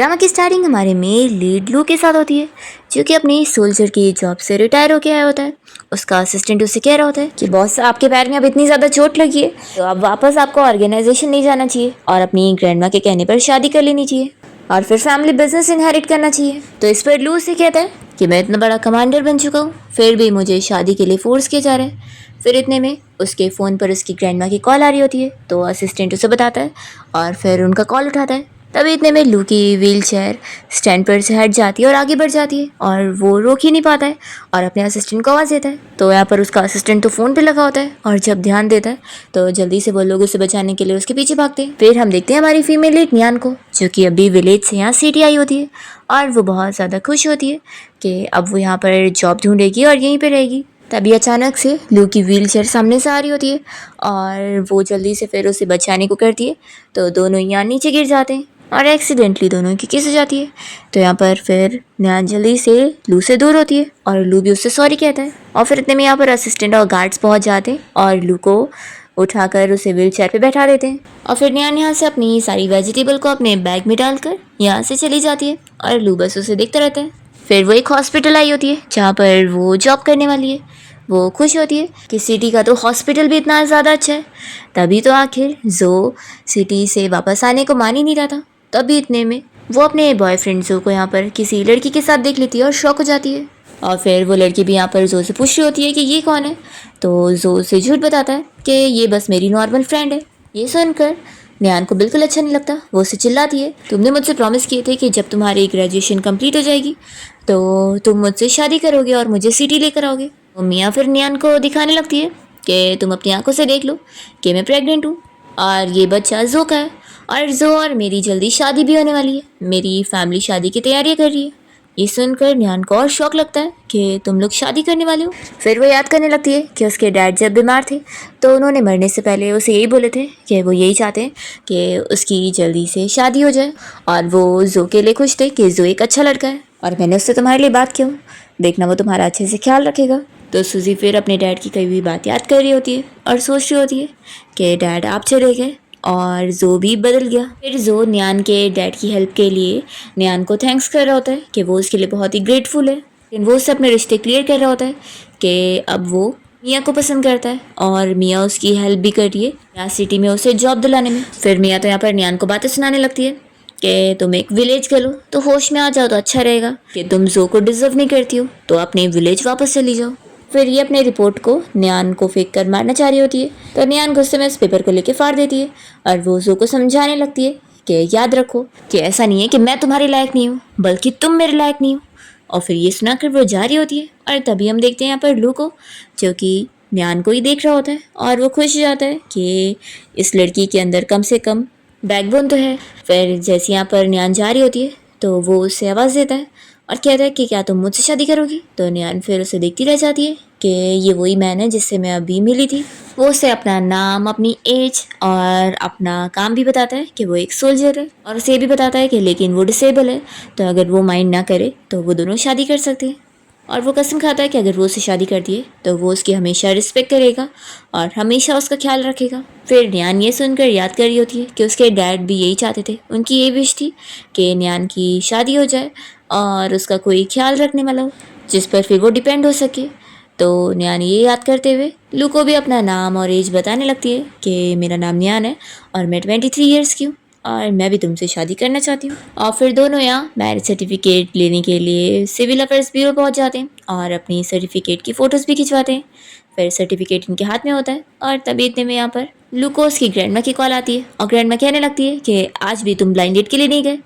Drama की starting हमारे main lead लू के साथ होती है, जो कि अपनी सोल्जर की जॉब से रिटायर होके आया होता है। उसका असिस्टेंट उससे कह रहा होता है कि बॉस, आपके पैर में अब इतनी ज़्यादा चोट लगी है तो अब वापस आपको ऑर्गेनाइजेशन नहीं जाना चाहिए और अपनी ग्रैंडमा के कहने पर शादी कर लेनी चाहिए और फिर फैमिली बिजनेस इनहेरिट करना चाहिए। तो इस पर लू से कहता है कि मैं इतना बड़ा कमांडर बन चुका हूँ, फिर भी मुझे शादी के लिए फोर्स किया जा रहा है। फिर इतने में उसके फ़ोन पर उसकी ग्रैंडमा की कॉल आ रही होती है, तो असिस्टेंट उसे बताता है और फिर उनका कॉल उठाता है। तभी इतने में लू की व्हील चेयर स्टैंड पर से हट जाती है और आगे बढ़ जाती है और वो रोक ही नहीं पाता है और अपने असिस्टेंट को आवाज़ देता है। तो यहाँ पर उसका असिस्टेंट तो फ़ोन पे लगा होता है और जब ध्यान देता है तो जल्दी से वो लोग उसे बचाने के लिए उसके पीछे भागते हैं। फिर हम देखते हैं हमारी फीमेल लीड नियान को, जो कि अभी विलेज से यहाँ सिटी आई होती है और वो बहुत ज़्यादा खुश होती है कि अब वो यहाँ पर जॉब ढूंढेगी और यहीं पर रहेगी। तभी अचानक से लू की व्हील चेयर सामने से आ रही होती है और वो जल्दी से फिर उसे बचाने को करती है, तो दोनों यहाँ नीचे गिर जाते हैं और एक्सीडेंटली दोनों की किस हो जाती है। तो यहाँ पर फिर न्यान जल्दी से लू से दूर होती है और लू भी उससे सॉरी कहता है और फिर इतने में यहाँ पर असिस्टेंट और गार्ड्स पहुँच जाते हैं और लू को उठाकर उसे व्हील चेयर पर बैठा देते हैं और फिर न्यान यहाँ से अपनी सारी वेजिटेबल को अपने बैग में डालकर यहाँ से चली जाती है और लू बस उसे देखता रहता है। फिर वो एक हॉस्पिटल आई होती है जहाँ पर वो जॉब करने वाली है। वो खुश होती है कि सिटी का तो हॉस्पिटल भी इतना ज़्यादा अच्छा है। तभी तो आखिर जो सिटी से वापस आने को मान ही नहीं रहा था। तभी इतने में वो अपने बॉयफ्रेंड जो को यहाँ पर किसी लड़की के साथ देख लेती है और शॉक हो जाती है और फिर वो लड़की भी यहाँ पर जो से पूछ रही होती है कि ये कौन है। तो जो से झूठ बताता है कि ये बस मेरी नॉर्मल फ्रेंड है। ये सुनकर न्यान को बिल्कुल अच्छा नहीं लगता। वो उसे चिल्लाती है, तुमने मुझसे प्रॉमिस किए थे कि जब तुम्हारी ग्रेजुएशन कंप्लीट हो जाएगी तो तुम मुझसे शादी करोगे और मुझे सिटी लेकर आओगे। तो मियाँ फिर न्यान को दिखाने लगती है कि तुम अपनी आंखों से देख लो कि मैं प्रेग्नेंट हूँ और ये बच्चा जो का है और जो और मेरी जल्दी शादी भी होने वाली है। मेरी फैमिली शादी की तैयारियाँ कर रही है। ये सुनकर न्यान को और शौक लगता है कि तुम लोग शादी करने वाले हो। फिर वो याद करने लगती है कि उसके डैड जब बीमार थे तो उन्होंने मरने से पहले उसे यही बोले थे कि वो यही चाहते हैं कि उसकी जल्दी से शादी हो जाए और वो जो के लिए खुश थे कि जो एक अच्छा लड़का है और मैंने उससे तुम्हारे लिए बात की, देखना वो तुम्हारा अच्छे से ख्याल रखेगा। तो सूजी फिर अपने डैड की कई हुई बात याद कर रही होती है और सोच रही होती है कि डैड आप चले गए और जो भी बदल गया। फिर जो न्यान के डैड की हेल्प के लिए न्यान को थैंक्स कर रहा होता है कि वो उसके लिए बहुत ही ग्रेटफुल है। लेकिन वो उससे अपने रिश्ते क्लियर कर रहा होता है कि अब वो मियाँ को पसंद करता है और मियाँ उसकी हेल्प भी कर रही है यहाँ सिटी में उसे जॉब दिलाने में। फिर मियाँ तो यहाँ पर न्यान को बातें सुनाने लगती है कि तुम एक विलेज कर लो तो होश में आ जाओ तो अच्छा रहेगा, कि तुम जो को डिजर्व नहीं करती हो तो अपने विलेज वापस चली जाओ। फिर ये अपने रिपोर्ट को न्यान को फेंक कर मारना चाह रही होती है, तो न्यान गुस्से में उस पेपर को लेकर फाड़ देती है और वो जो को समझाने लगती है कि याद रखो कि ऐसा नहीं है कि मैं तुम्हारे लायक नहीं हूँ, बल्कि तुम मेरे लायक नहीं हो। और फिर ये सुनाकर वो जा रही होती है और तभी हम देखते हैं यहाँ पर लू को, जो कि न्यान को ही देख रहा होता है और वो खुश हो जाता है कि इस लड़की के अंदर कम से कम बैकबोन तो है। फिर जैसे यहाँ पर न्यान जा रही होती है तो वो उससे आवाज़ देता है और कहता है कि क्या तुम मुझसे शादी करोगी। तो न्यान फिर उसे देखती रह जाती है कि ये वही मैन है जिससे मैं अभी मिली थी। वो उसे अपना नाम, अपनी एज और अपना काम भी बताता है कि वो एक सोल्जर है और उसे भी बताता है कि लेकिन वो डिसेबल है, तो अगर वो माइंड ना करे तो वो दोनों शादी कर सकते हैं। और वो कसम खाता है कि अगर वो उससे शादी कर दिए तो वो उसकी हमेशा रिस्पेक्ट करेगा और हमेशा उसका ख्याल रखेगा। फिर न्यान ये सुनकर याद कर रही होती है कि उसके डैड भी यही चाहते थे, उनकी ये विश थी कि न्यान की शादी हो जाए और उसका कोई ख्याल रखने वाला हो जिस पर फिर वो डिपेंड हो सके। तो न्यान ये याद करते हुए लू को भी अपना नाम और एज बताने लगती है कि मेरा नाम न्यान है और मैं 23 ईयर्स की हूँ और मैं भी तुमसे शादी करना चाहती हूँ। और फिर दोनों यहाँ मैरिज सर्टिफिकेट लेने के लिए सिविल अफेयर्स ब्यूरो पहुँच जाते हैं और अपनी सर्टिफिकेट की फ़ोटोज़ भी खिंचवाते हैं। फिर सर्टिफिकेट इनके हाथ में होता है और तभी इतने में यहाँ पर लू को उसकी ग्रैंडमा की कॉल आती है और ग्रैंडमा कहने लगती है कि आज भी तुम ब्लाइंड डेट के लिए नहीं गए।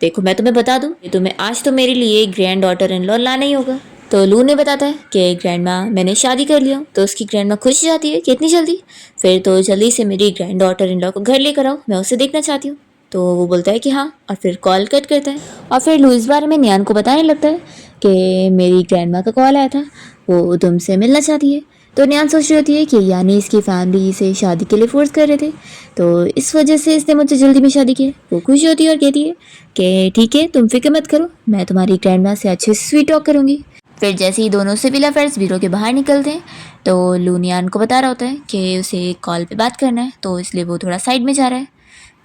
देखो मैं तुम्हें बता दूँ कि तुम्हें आज तो मेरे लिए ग्रैंड डॉटर इन लॉ लाना ही होगा। तो लू ने बताता है कि ग्रैंडमा मैंने शादी कर लिया। तो उसकी ग्रैंडमा खुश जाती है कि इतनी जल्दी, फिर तो जल्दी से मेरी ग्रैंड डॉटर इन लॉ को घर लेकर आओ, मैं उसे देखना चाहती हूँ। तो वो बोलता है कि हाँ और फिर कॉल कट करता है और फिर लू इस बारे में न्यान को बताने लगता है कि मेरी ग्रैंडमा का कॉल आया था, वो तुमसे मिलना चाहती है। तो न्यान सोच रही होती है कि यानी इसकी फैमिली इसे शादी के लिए फोर्स कर रहे थे, तो इस वजह से इसने मुझसे जल्दी में शादी की। वो खुश होती है और कहती है कि ठीक है तुम फिक्र मत करो, मैं तुम्हारी ग्रैंडमा से अच्छे से स्वीट टॉक करूँगी। फिर जैसे ही दोनों सिविल अफेयर्स ब्यूरो के बाहर निकलते हैं तो लू न्यान को बता रहा होता है कि उसे कॉल पे बात करना है, तो इसलिए वो थोड़ा साइड में जा रहा है।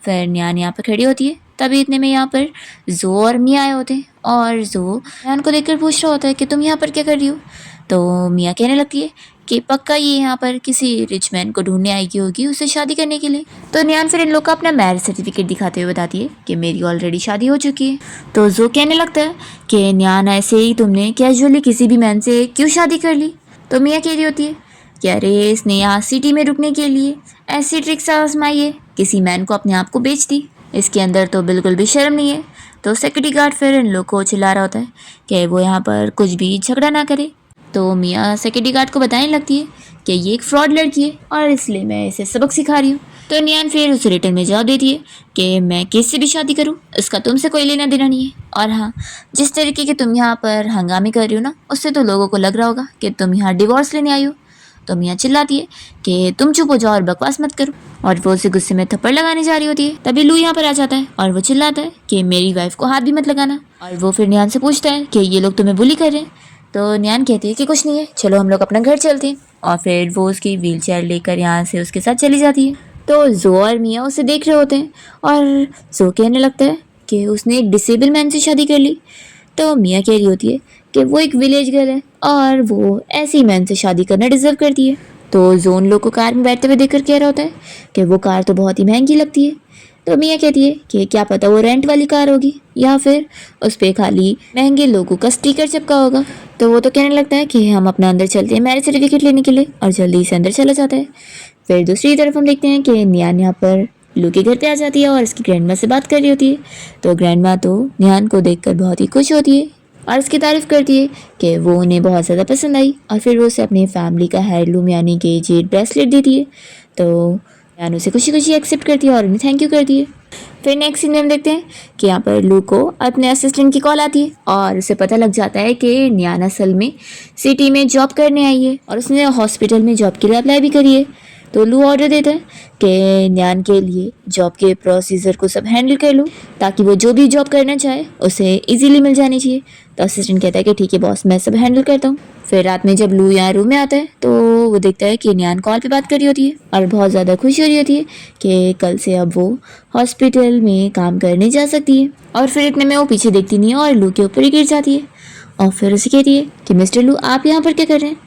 फिर न्यान यहाँ पर खड़ी होती है तभी इतने में यहाँ पर जो और मिया आए होते हैं और जो नियान को देखकर पूछ रहा होता है कि तुम यहाँ पर क्या कर रही हो। तो मिया कहने लगती है कि पक्का ये यहाँ पर किसी रिच मैन को ढूंढने आई की होगी उससे शादी करने के लिए। तो नियान फिर इन लोग का अपना मैरिज सर्टिफिकेट दिखाते हुए बताती है कि मेरी ऑलरेडी शादी हो चुकी है। तो जो कहने लगता है कि नियान ऐसे ही तुमने कैजुअली किसी भी मैन से क्यों शादी कर ली। तो मिया कह रही होती है कि अरे इसने यहाँ सिटी में रुकने के लिए ऐसी ट्रिक्स आजमाई है, किसी मैन को अपने आप को बेच दी, इसके अंदर तो बिल्कुल भी शर्म नहीं है। तो सिक्योरिटी गार्ड फिर इन लोग को चिल्ला रहा होता है कि वो यहाँ पर कुछ भी झगड़ा ना करे। तो मियाँ सिक्योरिटी गार्ड को बताने लगती है कि ये एक फ्रॉड लड़की है और इसलिए मैं इसे सबक सिखा रही हूँ। तो नियान फिर उस रिटर्न में जवाब देती है कि मैं किससे भी शादी करूँ इसका तुमसे कोई लेना देना नहीं है। और हाँ, जिस तरीके के तुम यहाँ पर हंगामे कर रही हो ना, उससे तो लोगों को लग रहा होगा कि तुम यहाँ डिवोर्स लेने आई हो। तो मियाँ चिल्लाती है कि तुम चुप हो जाओ और बकवास मत करो, और वो उसे गुस्से में थप्पड़ लगाने जा रही होती है। तभी लू यहाँ पर आ जाता है और वो चिल्लाता है कि मेरी वाइफ को हाथ भी मत लगाना। और वो फिर नियान से पूछता है कि ये लोग तुम्हें बुली कर रहे हैं। तो नियान कहती है कि कुछ नहीं है, चलो हम लोग अपना घर चलते हैं। और फिर वो उसकी व्हीलचेयर लेकर यहाँ से उसके साथ चली जाती है। तो जो और मियाँ उसे देख रहे होते हैं और जो कहने लगता है कि उसने एक डिसेबल मैन से शादी कर ली। तो मियाँ कह रही होती है कि वो एक विलेज गर्ल है और वो ऐसी मैन से शादी करना डिजर्व करती है। तो जोन लोग को कार में बैठते हुए देखकर कह रहा होता है कि वो कार तो बहुत ही महंगी लगती है। तो मियाँ कहती है कि क्या पता वो रेंट वाली कार होगी या फिर उस पर खाली महंगे लोगों का स्टिकर चिपका होगा। तो वो तो कहने लगता है कि हम अपना अंदर चलते हैं मैरिज सर्टिफिकेट लेने के लिए, और जल्दी से अंदर चला जाता है। फिर दूसरी तरफ हम देखते हैं कि नियान यहाँ पर लू के घर पे आ जाती है और इसकी ग्रैंडमा से बात कर रही होती है। तो ग्रैंडमा तो नियान को देखकर बहुत ही खुश होती है और उसकी तारीफ करती है कि वो उन्हें बहुत ज़्यादा पसंद आई, और फिर वो उसे अपनी फैमिली का हेirloom यानी कि जेड ब्रेसलेट देती है। तो नियान उसे खुशी खुशी एक्सेप्ट करती है और उन्हें थैंक यू करती है। फिर नेक्स्ट सीन में हम देखते हैं कि यहाँ पर लू को अपने असिस्टेंट की कॉल आती है और उसे पता लग जाता है कि नियान असल में सिटी में जॉब करने आई है और उसने हॉस्पिटल में जॉब के लिए अप्लाई भी करी है। तो लू ऑर्डर देता है कि नियान के लिए जॉब के प्रोसीजर को सब हैंडल कर लूँ ताकि वो जो भी जॉब करना चाहे उसे इजीली मिल जानी चाहिए। तो असिस्टेंट कहता है कि ठीक है बॉस, मैं सब हैंडल करता हूँ। फिर रात में जब लू यहाँ रूम में आता है तो वो देखता है कि नियान कॉल पे बात कर रही होती है और बहुत ज़्यादा खुशी हो रही होती है कि कल से अब वो हॉस्पिटल में काम करने जा सकती है। और फिर इतने में वो पीछे देखती नहीं है और लू के ऊपर ही गिर जाती है और फिर उसे कहती है कि मिस्टर लू, आप यहाँ पर क्या कर रहे हैं।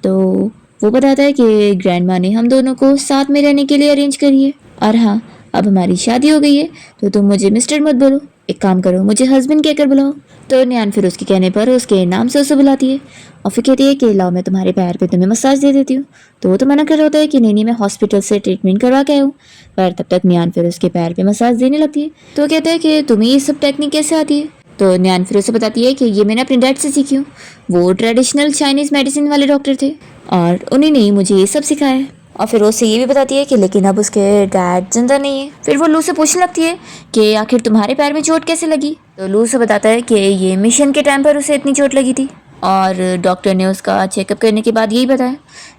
तो वो बताता है कि ग्रैंडमा ने हम दोनों को साथ में रहने के लिए अरेंज करी है, और हाँ अब हमारी शादी हो गई है तो तुम मुझे मिस्टर मत बोलो, एक काम करो मुझे हस्बैंड कहकर बुलाओ। तो नियान फिर उसके कहने पर उसके नाम से उसे बुलाती है और फिर कहती है कि लाओ मैं तुम्हारे पैर पे तुम्हें मसाज दे देती हूँ। तो वो तो मना कर रहा होता है कि नहीं मैं हॉस्पिटल से ट्रीटमेंट करवा के आया हूँ, पर तब तक नियान फिर उसके पैर पे मसाज देने लगती है। तो वो कहता है कि तुम्हें ये सब टेक्निक कैसे आती है। तो नियान फिर उसे बताती है कि ये मैंने अपने डैड से सीखी हूँ, वो ट्रेडिशनल चाइनीज़ मेडिसिन वाले डॉक्टर थे और उन्हीं ने मुझे ये सब सिखाया है। और फिर वो उसे ये भी बताती है कि लेकिन अब उसके डैड जिंदा नहीं है। फिर वो लू से पूछने लगती है कि आखिर तुम्हारे पैर में चोट कैसे लगी। तो लू से बताता है कि ये मिशन के टाइम पर उसे इतनी चोट लगी थी और डॉक्टर ने उसका चेकअप करने के बाद यही बताया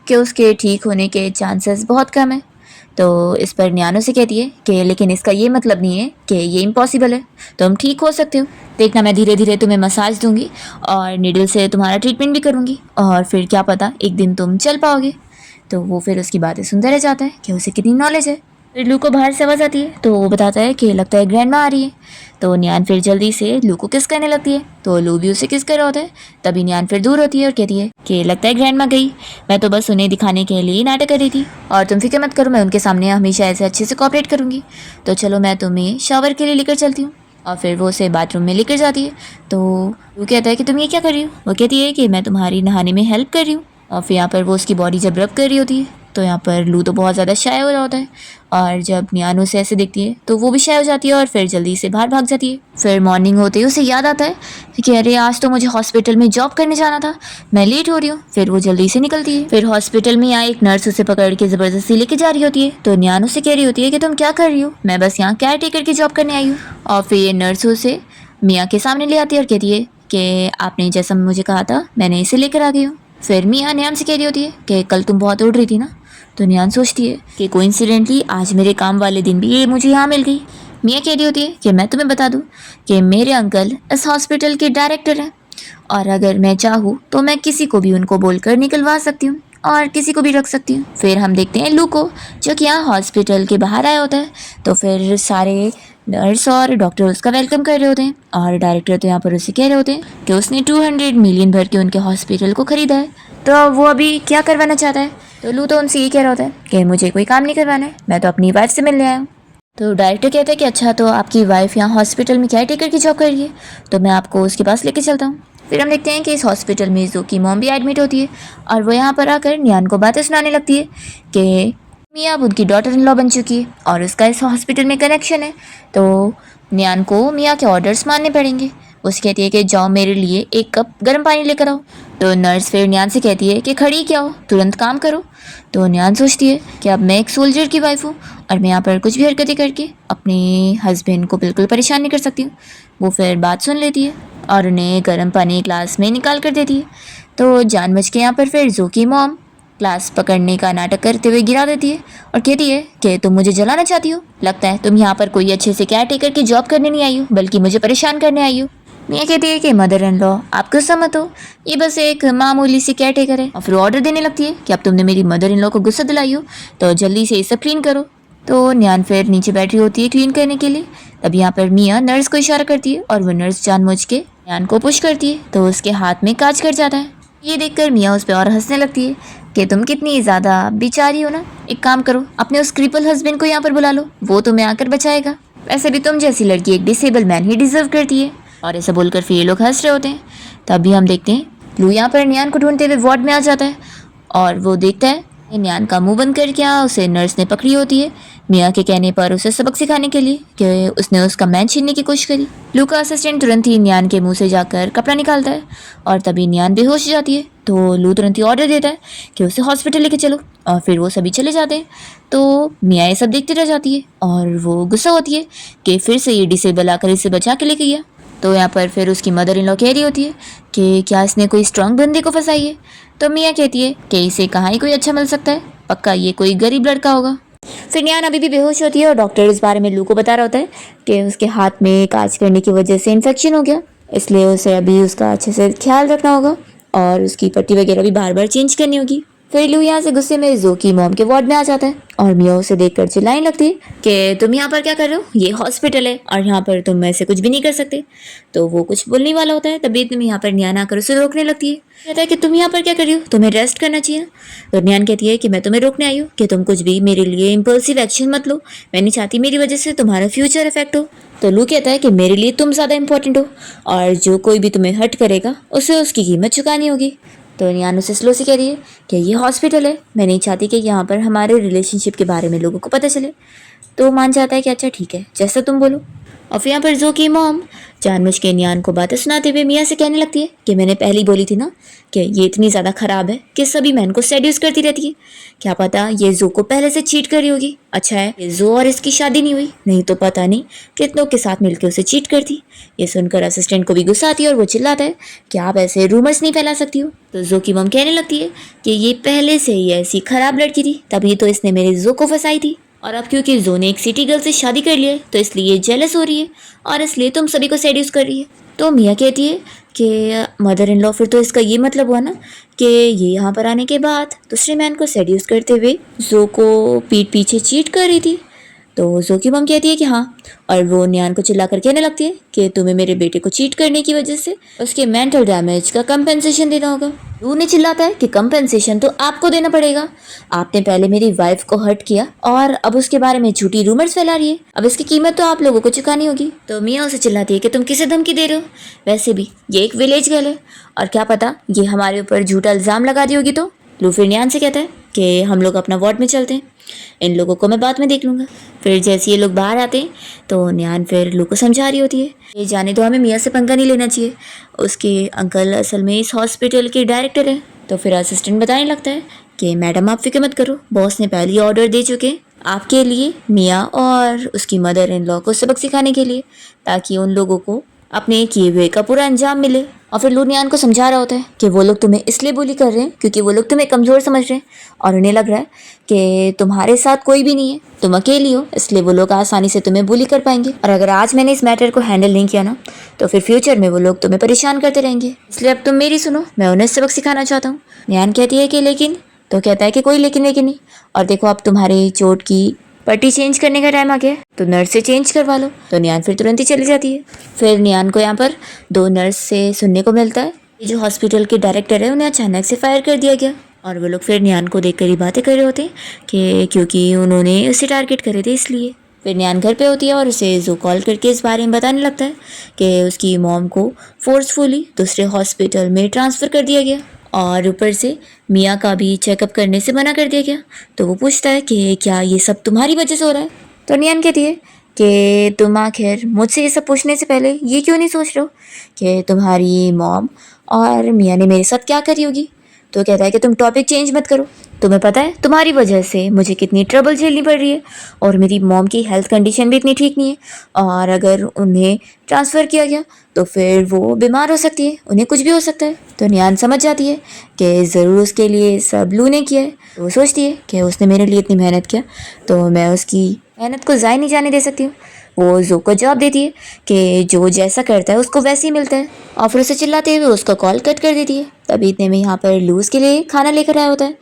कि उसके ठीक होने के चांसेस बहुत कम है। तो इस पर नियानो से कहती है कि लेकिन इसका ये मतलब नहीं है कि ये इम्पॉसिबल है, तुम ठीक हो सकते हो, देखना मैं धीरे धीरे तुम्हें मसाज दूंगी और नीडल से तुम्हारा ट्रीटमेंट भी करूंगी और फिर क्या पता एक दिन तुम चल पाओगे। तो वो फिर उसकी बातें सुनता रह जाता है कि उसे कितनी नॉलेज है। फिर लू को बाहर से आवाज़ आती है तो वो बताता है कि लगता है ग्रैंडमा आ रही है। तो नियान फिर जल्दी से लू को किस करने लगती है तो लू भी उसे किस कर रहा होता है। तभी नियान फिर दूर होती है और कहती है कि लगता है ग्रैंडमा गई, मैं तो बस उन्हें दिखाने के लिए नाटक कर रही थी और तुम फिक्र मत करो, मैं उनके सामने हमेशा ऐसे अच्छे से कोऑपरेट करूँगी। तो चलो मैं तुम्हें शावर के लिए लेकर चलती हूँ। और फिर वो उसे बाथरूम में लेकर जाती है। तो वो कहता है कि तुम ये क्या कर रही हो। वो कहती है कि मैं तुम्हारी नहाने में हेल्प कर रही हूँ। और फिर यहाँ पर वो उसकी बॉडी जब रब कर रही होती है तो यहाँ पर लू तो बहुत ज़्यादा शाय हो रहा होता है और जब नियान उसे ऐसे देखती है तो वो भी शाय हो जाती है और फिर जल्दी से बाहर भाग जाती है। फिर मॉर्निंग होते ही उसे याद आता है कि अरे आज तो मुझे हॉस्पिटल में जॉब करने जाना था, मैं लेट हो रही हूँ। फिर वो जल्दी से निकलती है। फिर हॉस्पिटल में यहाँ एक नर्स उसे पकड़ के ज़बरदस्ती लेके जा रही होती है। तो नियान उसे कह रही होती है कि तुम क्या कर रही हो, मैं बस यहाँ केयर टेकर की जॉब करने आई हूँ। और फिर ये नर्स उसे मियाँ के सामने ले आती है और कहती है कि आपने जैसा मुझे कहा था मैंने इसे लेकर आ गई हूँ। फिर मियाँ नियान से कह रही होती है कि कल तुम बहुत उड़ रही थी ना। तो नियान सोचती है कि कोइंसिडेंटली आज मेरे काम वाले दिन भी ये मुझे यहाँ मिल गई। मियाँ कह रही होती है कि मैं तुम्हें बता दूँ कि मेरे अंकल इस हॉस्पिटल के डायरेक्टर हैं और अगर मैं चाहूँ तो मैं किसी को भी उनको बोलकर निकलवा सकती हूँ और किसी को भी रख सकती हूँ। फिर हम देखते हैं लू को जो कि यहाँ हॉस्पिटल के बाहर आया होता है। तो फिर सारे नर्स और डॉक्टर उसका वेलकम कर रहे होते हैं और डायरेक्टर तो यहाँ पर उसे कह रहे होते हैं कि उसने 200 मिलियन भर के उनके हॉस्पिटल को खरीदा है, तो वो अभी क्या करवाना चाहता है। तो लू तो उनसे ये कह रहा होता है कि मुझे कोई काम नहीं करवाना है, मैं तो अपनी वाइफ से मिलने आया हूँ। तो डायरेक्टर कहता है कि अच्छा, तो आपकी वाइफ यहाँ हॉस्पिटल में केयर टेकर की जॉब कर रही है, तो मैं आपको उसके पास लेके चलता हूँ। फिर हम देखते हैं कि इस हॉस्पिटल में जो की मॉम भी एडमिट होती है और वो यहाँ पर आकर नियान को बातें सुनाने लगती है कि मियाँ अब उनकी डॉटर इन लॉ बन चुकी है और उसका इस हॉस्पिटल में कनेक्शन है, तो नियान को मियाँ के ऑर्डर्स मानने पड़ेंगे। उसे कहती है कि जाओ मेरे लिए 1 कप गर्म पानी लेकर आओ। तो नर्स फिर नियान से कहती है कि खड़ी क्या हो, तुरंत काम करो। तो नियान सोचती है कि अब मैं एक सोल्जर की वाइफ हूँ और मैं यहाँ पर कुछ भी हरकतें करके अपने हस्बैंड को बिल्कुल परेशान नहीं कर सकती हूँ। वो फिर बात सुन लेती है और उन्हें गर्म पानी ग्लास में निकाल कर देती है। तो जानबूझ के यहाँ पर फिर जो की मॉम ग्लास पकड़ने का नाटक करते हुए गिरा देती है और कहती है कि तुम मुझे जलाना चाहती हो, लगता है तुम यहाँ पर कोई अच्छे से केयर टेकर की जॉब करने नहीं आई हो बल्कि मुझे परेशान करने आई हो। मियाँ कहती है कि मदर इन लॉ आप गुस्सा मत हो, ये बस एक मामूली सी केयर टेकर है। और फिर ऑर्डर देने लगती है कि अब तुमने मेरी मदर इन लॉ को गुस्सा दिलाई हो तो जल्दी से ये सब क्लीन करो। तो नियान फिर नीचे बैठी होती है क्लीन करने के लिए। तब यहाँ पर मियाँ नर्स को इशारा करती है और वो नर्स जानबूझ के नियान को पुश करती है तो उसके हाथ में कांच कट जाता है। ये देखकर मियाँ उस पर और हंसने लगती है कि तुम कितनी ज़्यादा बेचारी हो ना, एक काम करो अपने उस क्रिपल हस्बैंड को यहाँ पर बुला लो, वो तुम्हें आकर बचाएगा। वैसे भी तुम जैसी लड़की एक डिसेबल मैन ही डिजर्व करती है। और ऐसा बोलकर फिर ये लोग हंस रहे होते हैं। तभी हम देखते हैं लू यहाँ पर नियान को ढूंढते हुए वार्ड में आ जाता है और वो देखता है कि नियान का मुंह बंद कर क्या उसे नर्स ने पकड़ी होती है मियाँ के कहने पर उसे सबक सिखाने के लिए कि उसने उसका मैन छीनने की कोशिश करी। लू का असिस्टेंट तुरंत ही नियान के मुंह से जाकर कपड़ा निकालता है और तभी नियान बेहोश हो जाती है। तो लू तुरंत ही ऑर्डर देता है कि उसे हॉस्पिटल लेके चलो और फिर वो सभी चले जाते हैं। तो मियाँ ये सब देखती रह जाती है और वो गुस्सा होती है कि फिर से ये डिसेबल आकर इसे बचा के लेके गया। तो यहाँ पर फिर उसकी मदर इन लॉ कह रही होती है कि क्या इसने कोई स्ट्रांग बंदे को फंसाई है। तो मियाँ कहती है कि इसे कहाँ ही कोई अच्छा मिल सकता है, पक्का ये कोई गरीब लड़का होगा। फिर नियान अभी भी बेहोश होती है और डॉक्टर इस बारे में लू को बता रहा होता है कि उसके हाथ में काज करने की वजह से इन्फेक्शन हो गया, इसलिए उसे अभी उसका अच्छे से ख्याल रखना होगा और उसकी पट्टी वगैरह भी बार बार चेंज करनी होगी। फिर लू यहाँ से गुस्से में जो की मॉम के वार्ड में आ जाता है और मियाँ उसे देखकर चिल्लाने लगती है कि तुम यहाँ पर क्या कर रहे हो, ये हॉस्पिटल है और यहाँ पर तुम ऐसे कुछ भी नहीं कर सकते। तो वो कुछ बोलने वाला होता है तभी तुम यहाँ पर नियान आकर उसे रोकने लगती है, कहता है कि तुम यहाँ पर क्या कर रही हो, तुम्हें रेस्ट करना चाहिए। तो नियान कहती है कि मैं तुम्हें रोकने आई हूँ कि तुम कुछ भी मेरे लिए इम्पल्सिव एक्शन मत लो, मैं नहीं चाहती मेरी वजह से तुम्हारा फ्यूचर इफेक्ट हो। तो लू कहता है कि मेरे लिए तुम ज़्यादा इंपॉर्टेंट हो और जो कोई भी तुम्हें हर्ट करेगा उसे उसकी कीमत चुकानी होगी। तो नियान उसे स्लो से कह रही है कि ये हॉस्पिटल है, मैं नहीं चाहती कि यहाँ पर हमारे रिलेशनशिप के बारे में लोगों को पता चले। तो मान जाता है कि अच्छा ठीक है जैसा तुम बोलो। और फिर यहाँ पर जो की मॉम जानबूझ के नियान को बातें सुनाते हुए मियाँ से कहने लगती है कि मैंने पहले ही बोली थी ना कि ये इतनी ज़्यादा ख़राब है कि सभी मैन को सेड्यूस करती रहती है, क्या पता ये जो को पहले से चीट कर रही होगी। अच्छा है ये जो और इसकी शादी नहीं हुई, नहीं तो पता नहीं कितनों के साथ मिलकर उसे चीट करती। ये सुनकर असिस्टेंट को भी गुस्सा आती है और वो चिल्लाता है कि आप ऐसे रूमर्स नहीं फैला सकती हो। तो जो की मॉम कहने लगती है कि ये पहले से ही ऐसी खराब लड़की थी, तभी तो इसने मेरे जो को फंसाई थी और अब क्योंकि जो ने एक सिटी गर्ल से शादी कर लिया है तो इसलिए ये जेलस हो रही है और इसलिए तुम सभी को सेड्यूस कर रही है। तो मियाँ कहती है कि मदर इन लॉ फिर तो इसका ये मतलब हुआ ना कि ये यहाँ पर आने के बाद दूसरे मैन को सेड्यूस करते हुए जो को पीठ पीछे चीट कर रही थी। तो जो की मम कहती है कि हाँ, और वो नियान को चिल्लाकर कहने लगती है कि तुम्हें मेरे बेटे को चीट करने की वजह से उसके मेंटल डैमेज का कंपेंसेशन देना होगा। लू ने चिल्लाता है कि कंपेंसेशन तो आपको देना पड़ेगा, आपने पहले मेरी वाइफ को हर्ट किया और अब उसके बारे में झूठी रूमर्स फैला रही है, अब इसकी कीमत तो आप लोगों को चुकानी होगी। तो मियाँ उसे चिल्लाती है कि तुम किसे धमकी दे रहे हो, वैसे भी ये एक विलेज गर्ल है और क्या पता ये हमारे ऊपर झूठा इल्ज़ाम लगा दी होगी। तो लू फिर नियान से कहता है कि हम लोग अपना वार्ड में चलते हैं, इन लोगों को मैं बाद में देख लूँगा। फिर जैसे ये लोग बाहर आते हैं तो नियान फिर लू को समझा रही होती है ये जाने तो हमें मियाँ से पंगा नहीं लेना चाहिए, उसके अंकल असल में इस हॉस्पिटल के डायरेक्टर हैं। तो फिर असिस्टेंट बताने लगता है कि मैडम आप फिक्र मत करो, बॉस ने पहले ही ऑर्डर दे चुके आपके लिए मियाँ और उसकी मदर इन लॉ को सबक सिखाने के लिए, ताकि उन लोगों को अपने किए हुए का पूरा अंजाम मिले। और फिर लू नियान को समझा रहा होता है कि वो लोग तुम्हें इसलिए बुली कर रहे हैं क्योंकि वो लोग तुम्हें कमज़ोर समझ रहे हैं और उन्हें लग रहा है कि तुम्हारे साथ कोई भी नहीं है, तुम अकेली हो, इसलिए वो लोग आसानी से तुम्हें बुली कर पाएंगे। और अगर आज मैंने इस मैटर को हैंडल नहीं किया ना तो फिर फ्यूचर में वो लोग तुम्हें परेशान करते रहेंगे, इसलिए अब तुम मेरी सुनो, मैं उन्हें सबक सिखाना चाहता हूँ। नियान कहती है कि लेकिन, तो कहता है कि कोई लेकिन नहीं, और देखो अब तुम्हारी चोट की पट्टी चेंज करने का टाइम आ गया है, तो नर्स से चेंज करवा लो। तो नियान फिर तुरंत ही चली जाती है। फिर नियान को यहाँ पर 2 नर्स से सुनने को मिलता है ये जो हॉस्पिटल के डायरेक्टर है उन्हें अचानक से फायर कर दिया गया। और वो लोग फिर नियान को देखकर ही बातें कर रहे होते हैं कि क्योंकि उन्होंने उसे टारगेट करे थे इसलिए। फिर नियान घर पे होती है और उसे जो कॉल करके इस बारे में बताने लगता है कि उसकी मॉम को फोर्सफुली दूसरे हॉस्पिटल में ट्रांसफ़र कर दिया गया और ऊपर से मियाँ का भी चेकअप करने से मना कर दिया गया। तो वो पूछता है कि क्या ये सब तुम्हारी वजह से हो रहा है। तो नियान कहती है कि तुम आखिर मुझसे ये सब पूछने से पहले ये क्यों नहीं सोच रहे हो कि तुम्हारी मॉम और मियाँ ने मेरे साथ क्या करी होगी। तो कहता है कि तुम टॉपिक चेंज मत करो, तुम्हें पता है तुम्हारी वजह से मुझे कितनी ट्रबल झेलनी पड़ रही है और मेरी मॉम की हेल्थ कंडीशन भी इतनी ठीक नहीं है और अगर उन्हें ट्रांसफ़र किया गया तो फिर वो बीमार हो सकती है, उन्हें कुछ भी हो सकता है। तो नियान समझ जाती है कि ज़रूर उसके लिए सब लू ने किया है। तो वो सोचती है कि उसने मेरे लिए इतनी मेहनत किया तो मैं उसकी मेहनत को ज़ाया नहीं जाने दे सकती हूँ। वो जो को जवाब देती है कि जो जैसा करता है उसको वैसे ही मिलता है और फिर उसे चिल्लाते हुए उसका कॉल कट कर देती है। तभी इतने में यहाँ पर लूज़ के लिए खाना लेकर आया होता है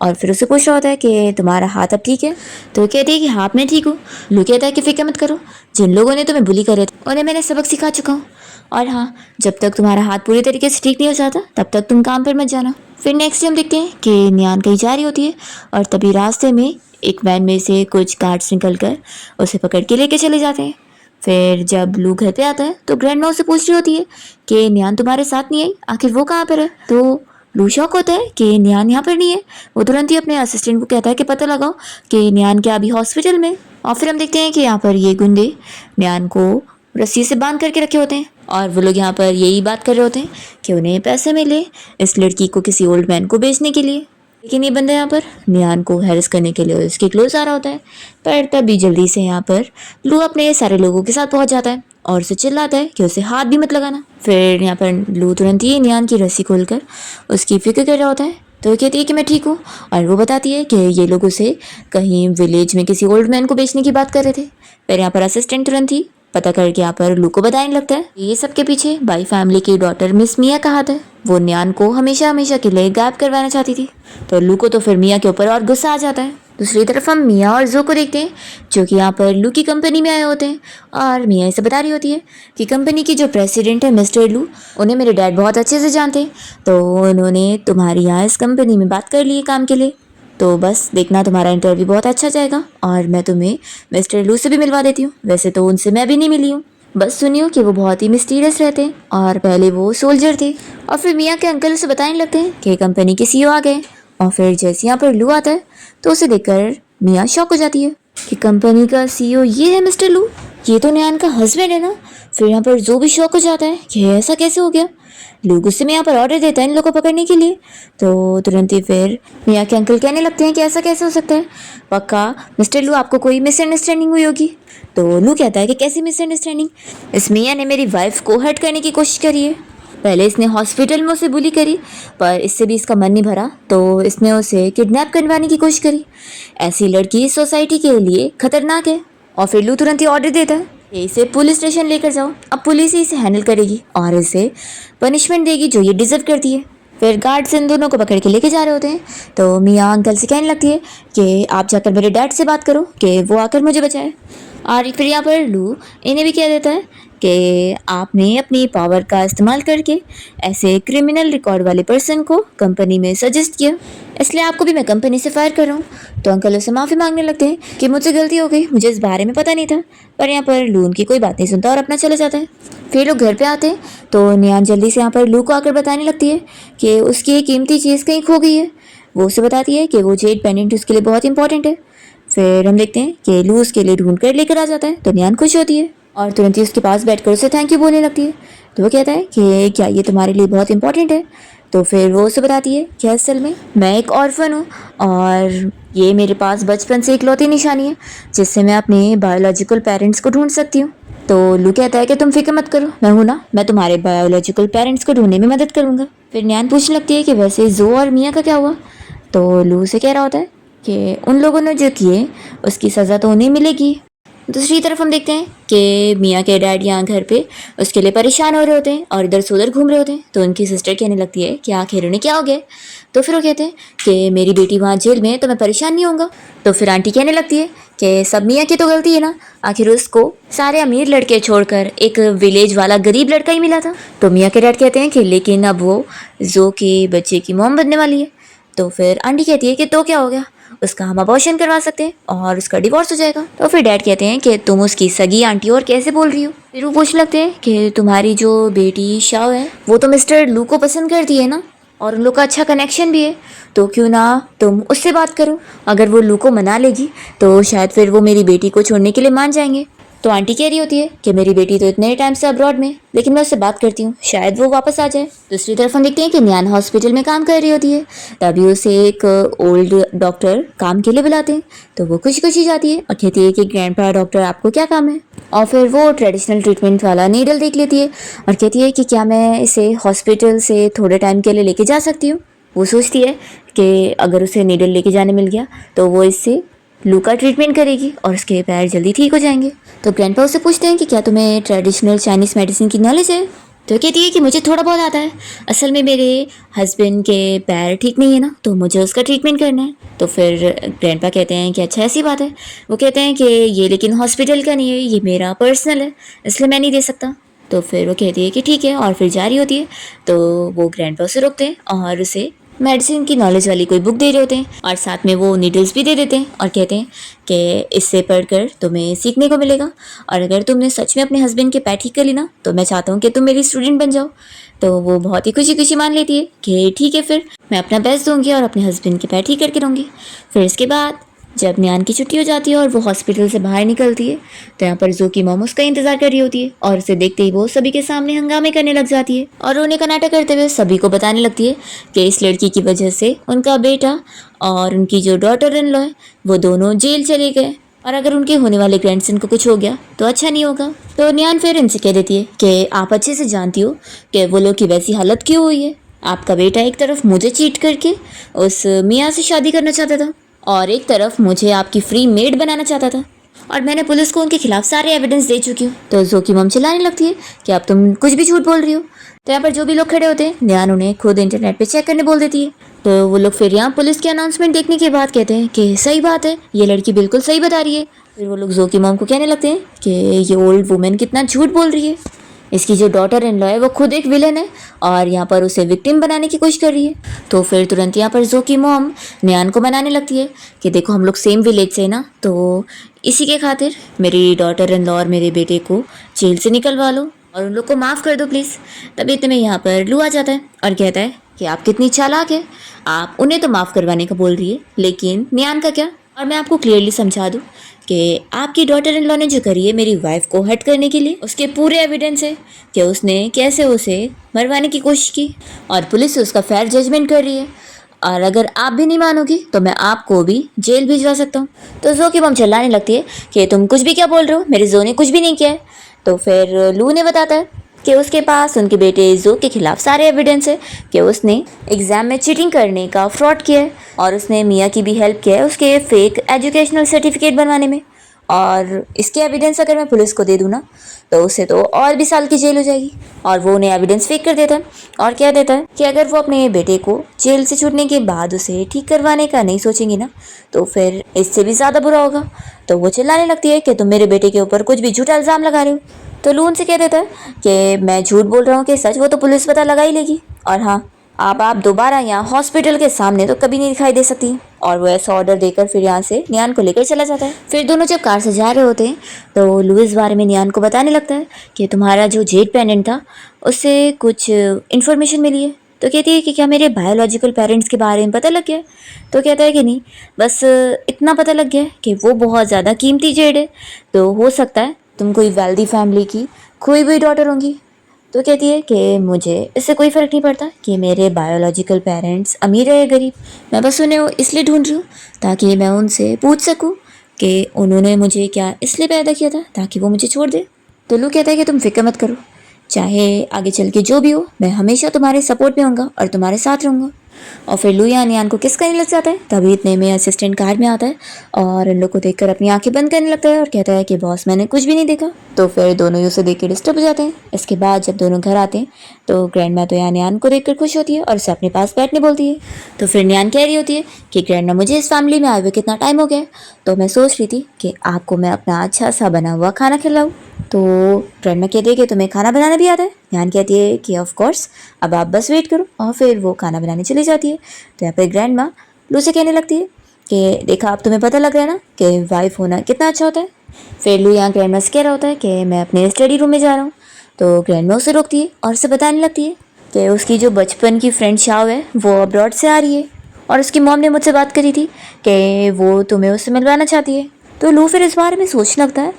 और फिर उसे पूछ रहा होता है कि तुम्हारा हाथ अब ठीक है। तो वो कहती है कि हाँ मैं ठीक हूँ। लू कहता है कि फिक्र मत करो, जिन लोगों ने तुम्हें बुली करे थे उन्हें मैंने सबक सिखा चुका हूँ और हाँ जब तक तुम्हारा हाथ पूरी तरीके से ठीक नहीं हो जाता तब तक तुम काम पर मत जाना। फिर नेक्स्ट टाइम देखते हैं कि नियान कहीं जा रही होती है और तभी रास्ते में एक वैन में से कुछ गार्ड्स निकल कर उसे पकड़ के लेके चले जाते हैं। फिर जब लू घर पे आता है तो ग्रैंड उसे पूछ रही होती है कि नियान तुम्हारे साथ नहीं आई, आखिर वो कहाँ पर है। तो लू शॉक होता है कि नियान यहाँ पर नहीं है। वो तुरंत ही अपने असिस्टेंट को कहता है कि पता लगाओ कि नियान क्या अभी हॉस्पिटल में। और फिर हम देखते हैं कि यहाँ पर ये गुंडे नियान को रस्सी से बांध करके रखे होते हैं और वो लोग यहाँ पर यही बात कर रहे होते हैं कि उन्हें पैसे मिले इस लड़की को किसी ओल्ड मैन को बेचने के लिए। लेकिन ये बंदा यहाँ पर नियान को हैरेस करने के लिए उसके क्लोज आ रहा होता है। पर तभी जल्दी से यहाँ पर लू अपने सारे लोगों के साथ पहुँच जाता है और उसे चिल्लाता है कि उसे हाथ भी मत लगाना। फिर यहाँ पर लू तुरंत ही नियान की रस्सी खोलकर उसकी फिक्र कर रहा होता है। तो वो कहती है कि मैं ठीक हूँ और वो बताती है कि ये लोग उसे कहीं विलेज में किसी ओल्ड मैन को बेचने की बात कर रहे थे। फिर यहाँ पर असिस्टेंट तुरंत ही पता करके यहाँ पर लू को बताने लगता है ये सब के पीछे बाई फैमिली की डॉटर मिस मिया का हाथ है। वो नियान को हमेशा हमेशा के लिए गायब करवाना चाहती थी। तो लू को तो फिर मिया के ऊपर और गुस्सा आ जाता है। दूसरी तरफ हम मिया और जो को देखते हैं जो कि यहाँ पर लू की कंपनी में आए होते हैं और मिया इसे बता रही होती है कि कंपनी की जो प्रेसिडेंट है मिस्टर लू उन्हें मेरे डैड बहुत अच्छे से जानते हैं, तो उन्होंने तुम्हारी यहाँ इस कंपनी में बात कर ली है काम के लिए। तो बस देखना तुम्हारा इंटरव्यू बहुत अच्छा जाएगा और मैं तुम्हें मिस्टर लू से भी मिलवा देती हूँ। वैसे तो उनसे मैं भी नहीं मिली हूँ, बस सुनियो कि वो बहुत ही मिस्टीरियस रहते हैं और पहले वो सोल्जर थे। और फिर मियाँ के अंकल उसे बताने लगते हैं कि कंपनी के सीईओ आ गए। और फिर जैसे यहाँ पर लू आता है तो उसे देखकर मियाँ शॉक हो जाती है कि कंपनी का सीईओ ये है मिस्टर लू, ये तो नियान का हस्बैंड है ना। फिर यहाँ पर जो भी शॉक हो जाता है कि ऐसा कैसे हो गया। लू गुस्से में यहाँ पर ऑर्डर देता है इन लोगों को पकड़ने के लिए। तो तुरंत ही फिर मियाँ के अंकल कहने लगते हैं कि ऐसा कैसे हो सकता है, पक्का मिस्टर लू आपको कोई मिसअंडरस्टैंडिंग हुई होगी। तो लू कहता है कि कैसी मिसअंडरस्टैंडिंग, इस मियाँ ने मेरी वाइफ को हर्ट करने की कोशिश करी है। पहले इसने हॉस्पिटल में उसे बुली करी पर इससे भी इसका मन नहीं भरा तो इसने उसे किडनैप करवाने की कोशिश करी। ऐसी लड़की सोसाइटी के लिए खतरनाक है। और फिर लू तुरंत ही ऑर्डर देता है कि इसे पुलिस स्टेशन लेकर जाओ, अब पुलिस ही इसे हैंडल करेगी और इसे पनिशमेंट देगी जो ये डिजर्व करती है। फिर गार्ड्स इन दोनों को पकड़ के लेके जा रहे होते हैं। तो मियाँ अंकल से कहने लगती है कि आप जाकर मेरे डैड से बात करो कि वो आकर मुझे बचाए। और फिर यहाँ पर लू इन्हें भी कह देता है कि आपने अपनी पावर का इस्तेमाल करके ऐसे क्रिमिनल रिकॉर्ड वाले पर्सन को कंपनी में सजेस्ट किया, इसलिए आपको भी मैं कंपनी से फायर कर रहा हूँ। तो अंकल उसे माफ़ी मांगने लगते हैं कि मुझसे गलती हो गई, मुझे इस बारे में पता नहीं था। पर यहाँ पर लू उनकी कोई बात नहीं सुनता और अपना चला जाता है। फिर लोग घर पे आते हैं तो नियान जल्दी से यहाँ पर लू को आकर बताने लगती है कि उसकी एक कीमती चीज़ कहीं खो गई है। वो उसे बताती है कि वो जेड पेंडेंट उसके लिए बहुत इंपॉर्टेंट है। फिर हम देखते हैं कि लू उसके लिए ढूंढ कर लेकर आ जाता है। तो नियान खुश होती है और तुरंत ही उसके पास बैठकर उसे थैंक यू बोलने लगती है। तो वो कहता है कि क्या ये तुम्हारे लिए बहुत इंपॉर्टेंट है। तो फिर वो उसे बताती है कि असल में मैं एक ऑर्फन हूँ और ये मेरे पास बचपन से इकलौती निशानी है जिससे मैं अपने बायोलॉजिकल पेरेंट्स को ढूंढ सकती हूँ। तो लू कहता है कि तुम फिक्र मत करो, मैं हूँ ना, मैं तुम्हारे बायोलॉजिकल पेरेंट्स को ढूंढने में मदद करूँगा। फिर नियान पूछने लगती है कि वैसे जो और मियाँ का क्या हुआ। तो लू से कह रहा होता है कि उन लोगों ने जो किए उसकी सज़ा तो उन्हें मिलेगी। दूसरी तरफ हम देखते हैं कि मियाँ के डैड यहाँ घर पे उसके लिए परेशान हो रहे होते हैं और इधर से उधर घूम रहे होते हैं। तो उनकी सिस्टर कहने लगती है कि आखिर उन्हें क्या हो गया है? तो फिर वो कहते हैं कि मेरी बेटी वहाँ जेल में है तो मैं परेशान नहीं होऊंगा। तो फिर आंटी कहने लगती है कि सब मियाँ की तो गलती है ना, आखिर उसको सारे अमीर लड़के छोड़कर एक विलेज वाला गरीब लड़का ही मिला था। तो मियाँ के डैड कहते हैं कि लेकिन अब वो जो के बच्चे की मॉम बनने वाली है। तो फिर आंटी कहती है कि तो क्या हो गया, उसका हम अबॉर्शन करवा सकते हैं और उसका डिवोर्स हो जाएगा। तो फिर डैड कहते हैं कि तुम उसकी सगी आंटी और कैसे बोल रही हो। फिर वो पूछने लगते हैं कि तुम्हारी जो बेटी शाओ है वो तो मिस्टर लू को पसंद करती है ना, और उन लोग का अच्छा कनेक्शन भी है, तो क्यों ना तुम उससे बात करो। अगर वो लू को मना लेगी तो शायद फिर वो मेरी बेटी को छोड़ने के लिए मान जाएंगे। तो आंटी कह रही होती है कि मेरी बेटी तो इतने टाइम से अब्रॉड में, लेकिन मैं उससे बात करती हूँ, शायद वो वापस आ जाए। दूसरी तरफ हम देखते हैं कि न्यान हॉस्पिटल में काम कर रही होती है, तभी उसे एक ओल्ड डॉक्टर काम के लिए बुलाते हैं। तो वो खुशी खुशी जाती है और कहती है कि ग्रैंडपा डॉक्टर आपको क्या काम है। और फिर वो ट्रेडिशनल ट्रीटमेंट वाला नीडल देख लेती है और कहती है कि क्या मैं इसे हॉस्पिटल से थोड़े टाइम के लिए लेके जा सकती हूँ। वो सोचती है कि अगर उसे नीडल लेके जाने मिल गया तो वो इससे लू का ट्रीटमेंट करेगी और उसके पैर जल्दी ठीक हो जाएंगे। तो ग्रैंडपा उससे पूछते हैं कि क्या तुम्हें ट्रेडिशनल चाइनीज़ मेडिसिन की नॉलेज है। तो कहती है कि मुझे थोड़ा बहुत आता है, असल में मेरे हस्बैंड के पैर ठीक नहीं है ना, तो मुझे उसका ट्रीटमेंट करना है। तो फिर ग्रैंडपा कहते हैं कि अच्छा ऐसी बात है। वो कहते हैं कि ये लेकिन हॉस्पिटल का नहीं है, ये मेरा पर्सनल है, इसलिए मैं नहीं दे सकता। तो फिर वो कहती है कि ठीक है और फिर जारी होती है। तो वो ग्रैंडपा उसे रोकते हैं और उसे मेडिसिन की नॉलेज वाली कोई बुक दे रहे होते हैं और साथ में वो नीडल्स भी दे देते हैं और कहते हैं कि इससे पढ़कर तुम्हें सीखने को मिलेगा, और अगर तुमने सच में अपने हस्बैंड के पैर ठीक कर ली ना तो मैं चाहता हूँ कि तुम मेरी स्टूडेंट बन जाओ। तो वो बहुत ही खुशी खुशी मान लेती है कि ठीक है, फिर मैं अपना बेस्ट दूंगी और अपने हस्बैंड के पैर ठीक करके रहूँगी। फिर इसके बाद जब न्यान की छुट्टी हो जाती है और वो हॉस्पिटल से बाहर निकलती है तो यहाँ पर जो की मॉम उसका इंतजार कर रही होती है और उसे देखते ही वो सभी के सामने हंगामे करने लग जाती है और रोने का नाटक करते हुए सभी को बताने लगती है कि इस लड़की की वजह से उनका बेटा और उनकी जो डॉटर इन लॉ है वो दोनों जेल चले गए, और अगर उनके होने वाले ग्रैंडसन को कुछ हो गया तो अच्छा नहीं होगा। तो न्यान फिर इनसे कह देती है कि आप अच्छे से जानती हो कि वो लोग की वैसी हालत क्यों हुई है। आपका बेटा एक तरफ मुझे चीट करके उस मियाँ से शादी करना चाहता था और एक तरफ मुझे आपकी फ्री मेड बनाना चाहता था, और मैंने पुलिस को उनके खिलाफ सारे एविडेंस दे चुकी हूँ। तो जो की मम चिल्लाने लगती है कि अब तुम कुछ भी झूठ बोल रही हो। तो यहाँ पर जो भी लोग खड़े होते हैं न्यान उन्हें खुद इंटरनेट पे चेक करने बोल देती है। तो वो लोग फिर यहाँ पुलिस की अनाउंसमेंट देखने के बाद कहते हैं कि सही बात है, ये लड़की बिल्कुल सही बता रही है। फिर वो लोग जो की मम को कहने लगते हैं कि ये ओल्ड वुमेन कितना झूठ बोल रही है, इसकी जो डॉटर इन लॉ है वो खुद एक विलन है और यहाँ पर उसे विक्टिम बनाने की कोशिश कर रही है। तो फिर तुरंत यहाँ पर जो की मॉम न्यान को मनाने लगती है कि देखो हम लोग सेम विलेज से ना, तो इसी के खातिर मेरी डॉटर इन लॉ और मेरे बेटे को जेल से निकलवा लो और उन लोग को माफ़ कर दो प्लीज़। तभी इतने में यहाँ पर लू आ जाता है और कहता है कि आप कितनी चालाक है, आप उन्हें तो माफ़ करवाने का बोल रही है लेकिन न्यान का क्या। और मैं आपको क्लियरली समझा दूँ कि आपकी डॉटर इन लॉ ने जो करी है मेरी वाइफ को हर्ट करने के लिए, उसके पूरे एविडेंस है कि उसने कैसे उसे मरवाने की कोशिश की और पुलिस उसका फेयर जजमेंट कर रही है, और अगर आप भी नहीं मानोगी तो मैं आपको भी जेल भिजवा सकता हूँ। तो जो की मम चिल्लाने लगती है कि तुम कुछ भी क्या बोल रहे हो, मेरे जो ने कुछ भी नहीं किया है। तो फिर लू ने बताता है कि उसके पास उनके बेटे जो के खिलाफ सारे एविडेंस है कि उसने एग्ज़ाम में चीटिंग करने का फ्रॉड किया है और उसने मियाँ की भी हेल्प किया है उसके फेक एजुकेशनल सर्टिफिकेट बनवाने में। और इसके एविडेंस अगर मैं पुलिस को दे दूँ ना तो उसे तो और भी साल की जेल हो जाएगी। और वो उन्हें एविडेंस फेक कर देता है और कह देता है कि अगर वो अपने बेटे को जेल से छूटने के बाद उसे ठीक करवाने का नहीं सोचेंगी ना तो फिर इससे भी ज़्यादा बुरा होगा। तो वो चिल्लाने लगती है कि तुम मेरे बेटे के ऊपर कुछ भी झूठा इल्ज़ाम लगा रहे हो। तो लू उनसे कह देता है कि मैं झूठ बोल रहा हूँ कि सच, वो तो पुलिस पता लगा ही लेगी, और हाँ अब आप दोबारा यहाँ हॉस्पिटल के सामने तो कभी नहीं दिखाई दे सकती। और वो ऐसा ऑर्डर देकर फिर यहाँ से न्यान को लेकर चला जाता है। फिर दोनों जब कार से जा रहे होते हैं तो लू इस बारे में न्यान को बताने लगता है कि तुम्हारा जो जेड पेंडेंट था उससे कुछ इन्फॉर्मेशन मिली है। तो कहती है कि क्या मेरे बायोलॉजिकल पेरेंट्स के बारे में पता लग गया है। तो कहता है कि नहीं, बस इतना पता लग गया है कि वो बहुत ज़्यादा कीमती जेड है, तो हो सकता है तुम कोई वेल्दी फैमिली की खोई हुई डॉटर होंगी। तो कहती है कि मुझे इससे कोई फ़र्क नहीं पड़ता कि मेरे बायोलॉजिकल पेरेंट्स अमीर है या गरीब, मैं बस उन्हें इसलिए ढूंढ रही हूँ ताकि मैं उनसे पूछ सकूँ कि उन्होंने मुझे क्या इसलिए पैदा किया था ताकि वो मुझे छोड़ दे। तो लू कहता है कि तुम फिक्र मत करो, चाहे आगे चल के जो भी हो मैं हमेशा तुम्हारे सपोर्ट में होऊंगा और तुम्हारे साथ रहूँगा। और फिर लू यहाँ नियान को किस करने लग जाता है। तभी इतने में असिस्टेंट कार में आता है और इन लोग को देखकर अपनी आंखें बंद करने लगता है और कहता है कि बॉस मैंने कुछ भी नहीं देखा। तो फिर दोनों ही उसे देख के डिस्टर्ब हो जाते हैं। इसके बाद जब दोनों घर आते हैं तो ग्रैंड माँ तो यहाँ नियान को देखकर खुश होती है और उसे अपने पास बैठने बोलती है। तो फिर नियान कह रही होती है कि ग्रैंड माँ मुझे इस फैमिली में आए हुए कितना टाइम हो गया है, तो मैं सोच रही थी कि आपको मैं अपना अच्छा सा बना हुआ खाना खिलाऊं। तो ग्रैंड माँ कहती है कि तुम्हें खाना बनाना भी आता है। नियान कहती है कि ऑफ कोर्स, अब आप बस वेट करो, और फिर वो खाना बनाने चली जाती है। तो यहाँ पर ग्रैंड माँ लू से कहने लगती है कि देखा अब तुम्हें पता लग रहा है ना कि वाइफ होना कितना अच्छा होता है। फिर लू यहाँ ग्रैंड माँ से कह रहा होता है कि मैं अपने स्टडी रूम में जा रहा हूँ। तो ग्रैंड माँ उसे रोकती है और उसे बताने लगती है कि उसकी जो बचपन की फ्रेंड शाव है वो अब्रॉड से आ रही है और उसकी मॉम ने मुझसे बात करी थी कि वो तुम्हें उससे मिलवाना चाहती है। तो लू फिर इस बारे में सोचने लगता है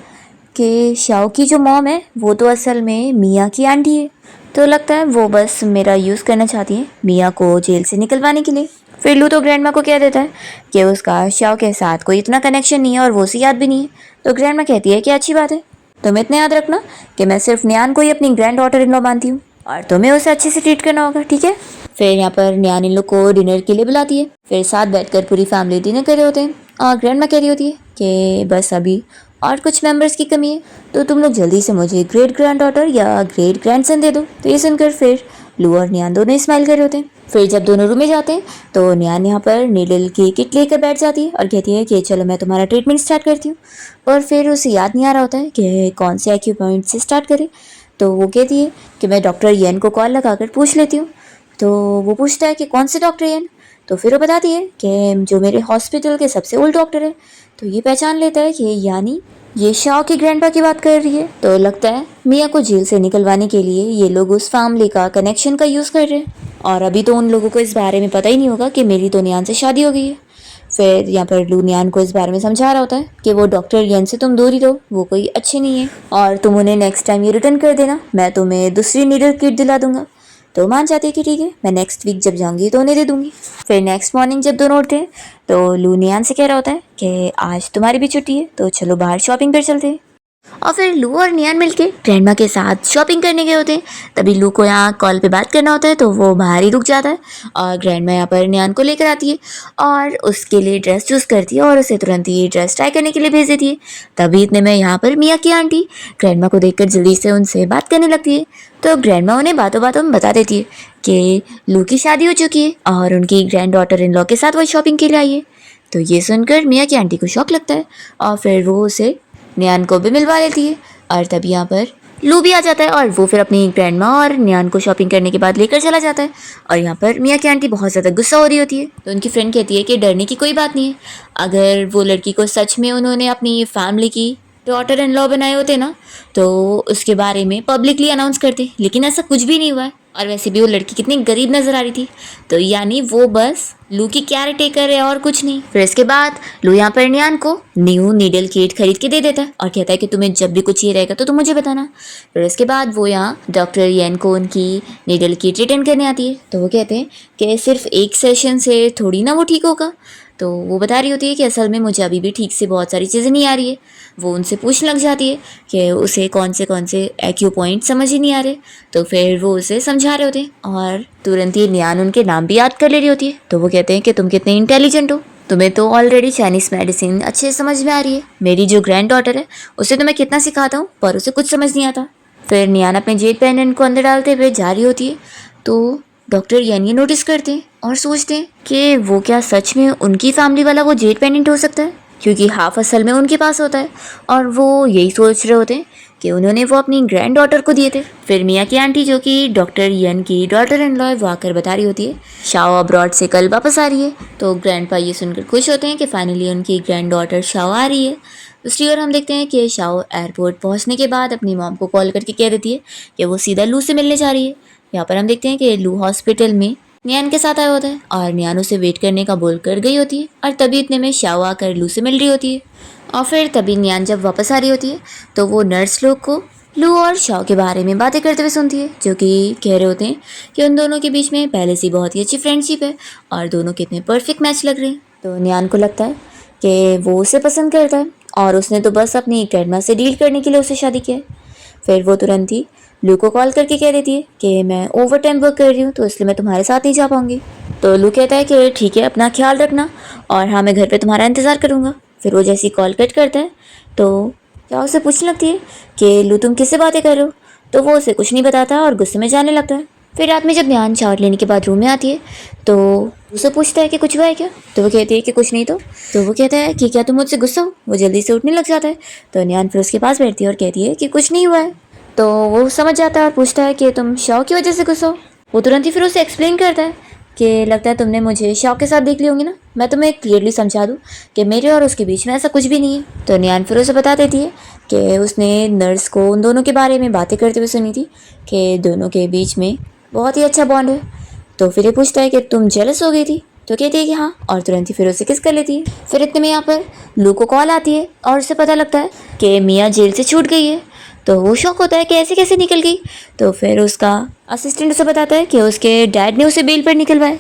कि शाओ की जो मॉम है वो तो असल में मिया की आंटी है, तो लगता है वो बस मेरा यूज़ करना चाहती है मिया को जेल से निकलवाने के लिए। फिर लू तो ग्रैंड माँ को कह देता है कि उसका शाओ के साथ कोई इतना कनेक्शन नहीं है और वो उसे याद भी नहीं है। तो ग्रैंड माँ कहती है कि अच्छी बात है, तुम्हें इतना याद रखना कि मैं सिर्फ नियान को ही अपनी ग्रैंड डॉटर इन लॉ मानती हूँ और तुम्हें उसे अच्छे से ट्रीट करना होगा, ठीक है। फिर यहाँ पर नियान इन लोग को डिनर के लिए बुलाती है। फिर साथ बैठकर पूरी फैमिली डिनर कर रहे होते हैं और ग्रैंड माँ कह रही होती है कि बस अभी और कुछ मेंबर्स की कमी है, तो तुम लोग जल्दी से मुझे ग्रेट ग्रैंड डॉटर या ग्रेट ग्रैंडसन दे दो। तो ये सुनकर फिर लू और नियान दोनों स्माइल कर रहे होते हैं। फिर जब दोनों रूम में जाते हैं तो नियान यहाँ पर नीडल की किट लेकर बैठ जाती है और कहती है कि चलो मैं तुम्हारा ट्रीटमेंट स्टार्ट करती हूँ। और फिर उसे याद नहीं आ रहा होता है कि कौन से IQ पॉइंट से स्टार्ट करें। तो वो कहती है कि मैं डॉक्टर येन को कॉल लगाकर पूछ लेती हूँ। तो वो पूछता है कि कौन से डॉक्टर येन। तो फिर वो बताती है कि जो मेरे हॉस्पिटल के सबसे ओल्ड डॉक्टर है। तो ये पहचान लेता है कि यानी ये शाओ की ग्रैंडपा की बात कर रही है। तो लगता है मिया को जेल से निकलवाने के लिए ये लोग उस फैमिली का कनेक्शन का यूज़ कर रहे हैं और अभी तो उन लोगों को इस बारे में पता ही नहीं होगा कि मेरी तो नियान से शादी हो गई है। फिर यहाँ पर लू नियान को इस बारे में समझा रहा होता है कि वो डॉक्टर येन से तुम दूर ही रहो, वो कोई अच्छे नहीं है और तुम उन्हें नेक्स्ट टाइम ये रिटर्न कर देना, मैं तुम्हें दूसरी नीडल किट दिला दूंगा। तो मान जाती है कि ठीक है, मैं नेक्स्ट वीक जब जाऊंगी तो उन्हें दे दूंगी। फिर नेक्स्ट मॉर्निंग जब दोनों उठते हैं तो लू नियान से कह रहा होता है कि आज तुम्हारी भी छुट्टी है तो चलो बाहर शॉपिंग पर चलते हैं। और फिर लू और नियान मिलके ग्रैंडमा के साथ शॉपिंग करने गए होते हैं। तभी लू को यहाँ कॉल पे बात करना होता है तो वो बाहर ही रुक जाता है और ग्रैंडमा यहाँ पर नियान को लेकर आती है और उसके लिए ड्रेस चूज़ करती है और उसे तुरंत ही ड्रेस ट्राई करने के लिए भेज देती है। तभी इतने में यहाँ पर मिया की आंटी ग्रैंडमा को देखकर जल्दी से उनसे बात करने लगती है। तो ग्रैंडमा उन्हें बातों बातों में बता देती है कि लू की शादी हो चुकी है और उनकी ग्रैंड डॉटर इन लॉ के साथ वो शॉपिंग के लिए आई है। तो ये सुनकर मिया की आंटी को शौक लगता है और फिर वो उसे नियान को भी मिलवा लेती है। और तब यहाँ पर लू भी आ जाता है और वो फिर अपनी ग्रैंड माँ और नियान को शॉपिंग करने के बाद लेकर चला जाता है। और यहाँ पर मिया की आंटी बहुत ज़्यादा गुस्सा हो रही होती है। तो उनकी फ्रेंड कहती है कि डरने की कोई बात नहीं है, अगर वो लड़की को सच में उन्होंने अपनी फैमिली की डॉटर इन लॉ बनाए होते ना तो उसके बारे में पब्लिकली अनाउंस करते, लेकिन ऐसा कुछ भी नहीं हुआ है। और वैसे भी वो लड़की कितनी गरीब नजर आ रही थी, तो यानी वो बस लू की केयर टेकर है और कुछ नहीं। फिर इसके बाद लू यहाँ पर नियान को न्यू नीडल किट खरीद के दे देता है और कहता है कि तुम्हें जब भी कुछ चाहिए रहेगा तो तुम मुझे बताना। फिर इसके बाद वो यहाँ डॉक्टर येन को उनकी नीडल किट रिटर्न करने आती है। तो वो कहते हैं कि सिर्फ एक सेशन से थोड़ी ना वो ठीक होगा। तो वो बता रही होती है कि असल में मुझे अभी भी ठीक से बहुत सारी चीज़ें नहीं आ रही है। वो उनसे पूछने लग जाती है कि उसे कौन से IQ पॉइंट समझ ही नहीं आ रहे। तो फिर वो उसे समझा रहे होते हैं और तुरंत ही नियान उनके नाम भी याद कर ले रही होती है। तो वो कहते हैं कि तुम कितने इंटेलिजेंट हो, तुम्हें तो ऑलरेडी चाइनीज़ मेडिसिन अच्छे से समझ में आ रही है। मेरी जो ग्रैंड डॉटर है उसे तो मैं कितना सिखाता हूँ पर उसे कुछ समझ नहीं आता। फिर नियान अपने जेड पेंडेंट को अंदर डालते हुए जा रही होती है तो डॉक्टर यान ये नोटिस करते हैं और सोचते हैं कि वो क्या सच में उनकी फैमिली वाला वो जेड पेंडेंट हो सकता है, क्योंकि हाफ असल में उनके पास होता है। और वो यही सोच रहे होते हैं कि उन्होंने वो अपनी ग्रैंड डॉटर को दिए थे। फिर मिया की आंटी जो कि डॉक्टर येन की डॉटर इन लॉ वो आकर बता रही होती है शाओ अब्रॉड से कल वापस आ रही है। तो ग्रैंडपा ये सुनकर खुश होते हैं कि फाइनली उनकी ग्रैंड डॉटर शाओ आ रही है। दूसरी ओर हम देखते हैं कि शाओ एयरपोर्ट पहुंचने के बाद अपनी मॉम को कॉल करके कह देती है कि वो सीधा लू से मिलने जा रही है। यहाँ पर हम देखते हैं कि लू हॉस्पिटल में नियान के साथ आया होता है और नियान उसे वेट करने का बोल कर गई होती है और तभी इतने में शाओ आकर लू से मिल रही होती है। और फिर तभी नियान जब वापस आ रही होती है तो वो नर्स लोग को लू और शाओ के बारे में बातें करते हुए सुनती है, जो कि कह रहे होते हैं कि उन दोनों के बीच में पहले से बहुत ही अच्छी फ्रेंडशिप है और दोनों कितने परफेक्ट मैच लग रहे हैं। तो नियान को लगता है कि वो उसे पसंद करता है और उसने तो बस अपनी ग्रैंडमा से डील करने के लिए उसे शादी किया है। फिर वो तुरंत ही लू को कॉल करके कह देती है कि मैं ओवर टाइम वर्क कर रही हूँ तो इसलिए मैं तुम्हारे साथ नहीं जा पाऊंगी। तो लू कहता है कि ठीक है, अपना ख्याल रखना और हाँ, मैं घर पे तुम्हारा इंतज़ार करूँगा। फिर वो जैसी कॉल कट करता है तो क्या उसे पूछने लगती है कि लू तुम किससे बातें कर रहे हो। तो वो उसे कुछ नहीं बताता और गुस्से में जाने लगता है। फिर रात में जब न्यान शावर लेने के बाद रूम में आती है तो उसे पूछता है कि कुछ हुआ है क्या। तो वो कहती है कि कुछ नहीं। तो वो कहता है कि क्या तुम मुझसे गुस्सा हो। वो जल्दी से उठने लग जाता है। तो न्यान फिर उसके पास बैठती है और कहती है कि कुछ नहीं हुआ है। तो वो समझ जाता है और पूछता है कि तुम शाव की वजह से गुस्सा हो। वो तुरंत ही फिर उसे एक्सप्लेन करता है कि लगता है तुमने मुझे शाव के साथ देख ली होंगी ना। मैं तुम्हें क्लियरली समझा दूँ कि मेरे और उसके बीच में ऐसा कुछ भी नहीं है। तो न्यान फिर उसे बता देती है कि उसने नर्स को उन दोनों के बारे में बातें करते हुए सुनी थी कि दोनों के बीच में बहुत ही अच्छा बॉन्ड है। तो फिर ये पूछता है कि तुम जेलस हो गई थी। तो कहती है कि हाँ, और तुरंत ही फिर उसे किस कर लेती है। फिर इतने में यहाँ पर लू को कॉल आती है और उसे पता लगता है कि मियाँ जेल से छूट गई है। तो वो शौक होता है कि ऐसे कैसे निकल गई। तो फिर उसका असिस्टेंट उसे बताता है कि उसके डैड ने उसे बेल पर निकलवाया।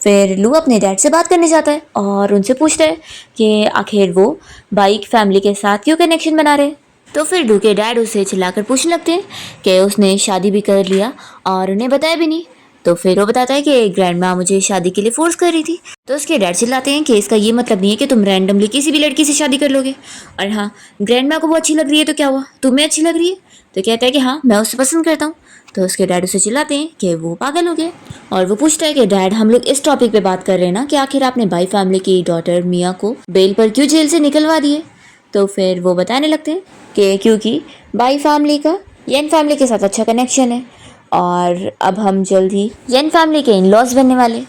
फिर लू अपने डैड से बात करने जाता है और उनसे पूछता है कि आखिर वो बाइक फैमिली के साथ क्यों कनेक्शन बना रहे हैं। तो फिर लू के डैड उसे चिल्लाकर पूछने लगते हैं कि उसने शादी भी कर लिया और उन्हें बताया भी नहीं। तो फिर वो बताता है कि ग्रैंड माँ मुझे शादी के लिए फोर्स कर रही थी। तो उसके डैड चिल्लाते हैं कि इसका ये मतलब नहीं है कि तुम रैंडमली किसी भी लड़की से शादी कर लोगे। और हाँ, ग्रैंड माँ को वो अच्छी लग रही है तो क्या हुआ, तुम्हें अच्छी लग रही है। तो कहता है कि हाँ, मैं उससे पसंद करता हूँ। तो उसके डैड उसे चिल्लाते हैं कि वो पागल हो गए। और वो पूछता है कि डैड, हम लोग इस टॉपिक पे बात कर रहे हैं ना कि आखिर आपने बाई फैमिली की डॉटर मियाँ को बेल पर क्यों जेल से निकलवा दिए। तो फिर वो बताने लगते हैं कि क्योंकि बाई फैमिली का येन फैमिली के साथ अच्छा कनेक्शन है और अब हम जल्द ही येन फैमिली के इन लॉज बनने वाले।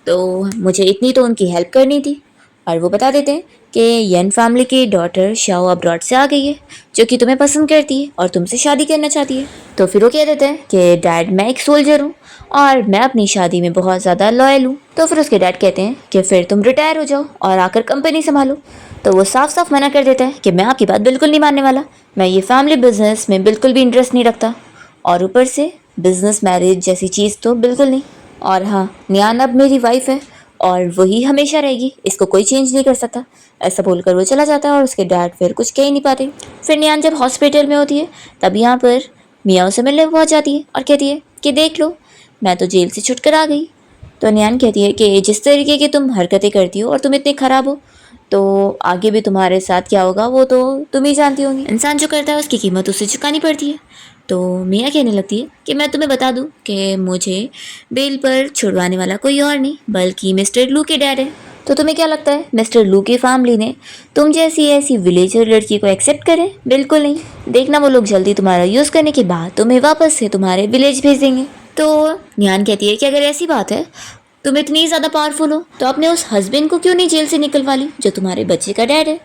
तो मुझे इतनी तो उनकी हेल्प करनी थी। और वो बता देते हैं कि येन फैमिली की डॉटर शाओ अब्रॉड से आ गई है जो कि तुम्हें पसंद करती है और तुमसे शादी करना चाहती है। तो फिर वो कह देते हैं कि डैड, मैं एक सोल्जर हूँ और मैं अपनी शादी में बहुत ज़्यादा लॉयल हूँ। तो फिर उसके डैड कहते हैं कि फिर तुम रिटायर हो जाओ और आकर कंपनी संभालो। तो वो साफ साफ मना कर देता है कि मैं आपकी बात बिल्कुल नहीं मानने वाला, मैं ये फैमिली बिजनेस में बिल्कुल भी इंटरेस्ट नहीं रखता और ऊपर से बिजनेस मैरिज जैसी चीज़ तो बिल्कुल नहीं। और हाँ, न्यान अब मेरी वाइफ है और वही हमेशा रहेगी, इसको कोई चेंज नहीं कर सकता। ऐसा बोलकर वो चला जाता है और उसके डैड फिर कुछ कह ही नहीं पाते। फिर न्यान जब हॉस्पिटल में होती है तब यहाँ पर मियाँ उसे मिलने पहुँच जाती है और कहती है कि देख लो, मैं तो जेल से छुटकर आ गई। तो न्यान कहती है कि जिस तरीके की तुम हरकतें करती हो और तुम इतने ख़राब हो तो आगे भी तुम्हारे साथ क्या होगा वो तो तुम ही जानती होंगी। इंसान जो करता है उसकी कीमत उसे चुकानी पड़ती है। तो मियाँ कहने लगती है कि मैं तुम्हें बता दूं कि मुझे बेल पर छुड़वाने वाला कोई और नहीं बल्कि मिस्टर लू के डैड है। तो तुम्हें क्या लगता है मिस्टर लू की फैमिली ने तुम जैसी ऐसी विलेजर लड़की को एक्सेप्ट करे? बिल्कुल नहीं। देखना, वो लोग जल्दी तुम्हारा यूज़ करने के बाद तुम्हें वापस से तुम्हारे विलेज भेज देंगे। तो न्यान कहती है कि अगर ऐसी बात है, तुम इतनी ज़्यादा पावरफुल हो तो अपने उस हस्बैंड को क्यों नहीं जेल से निकलवा ली जो तुम्हारे बच्चे का डैड है।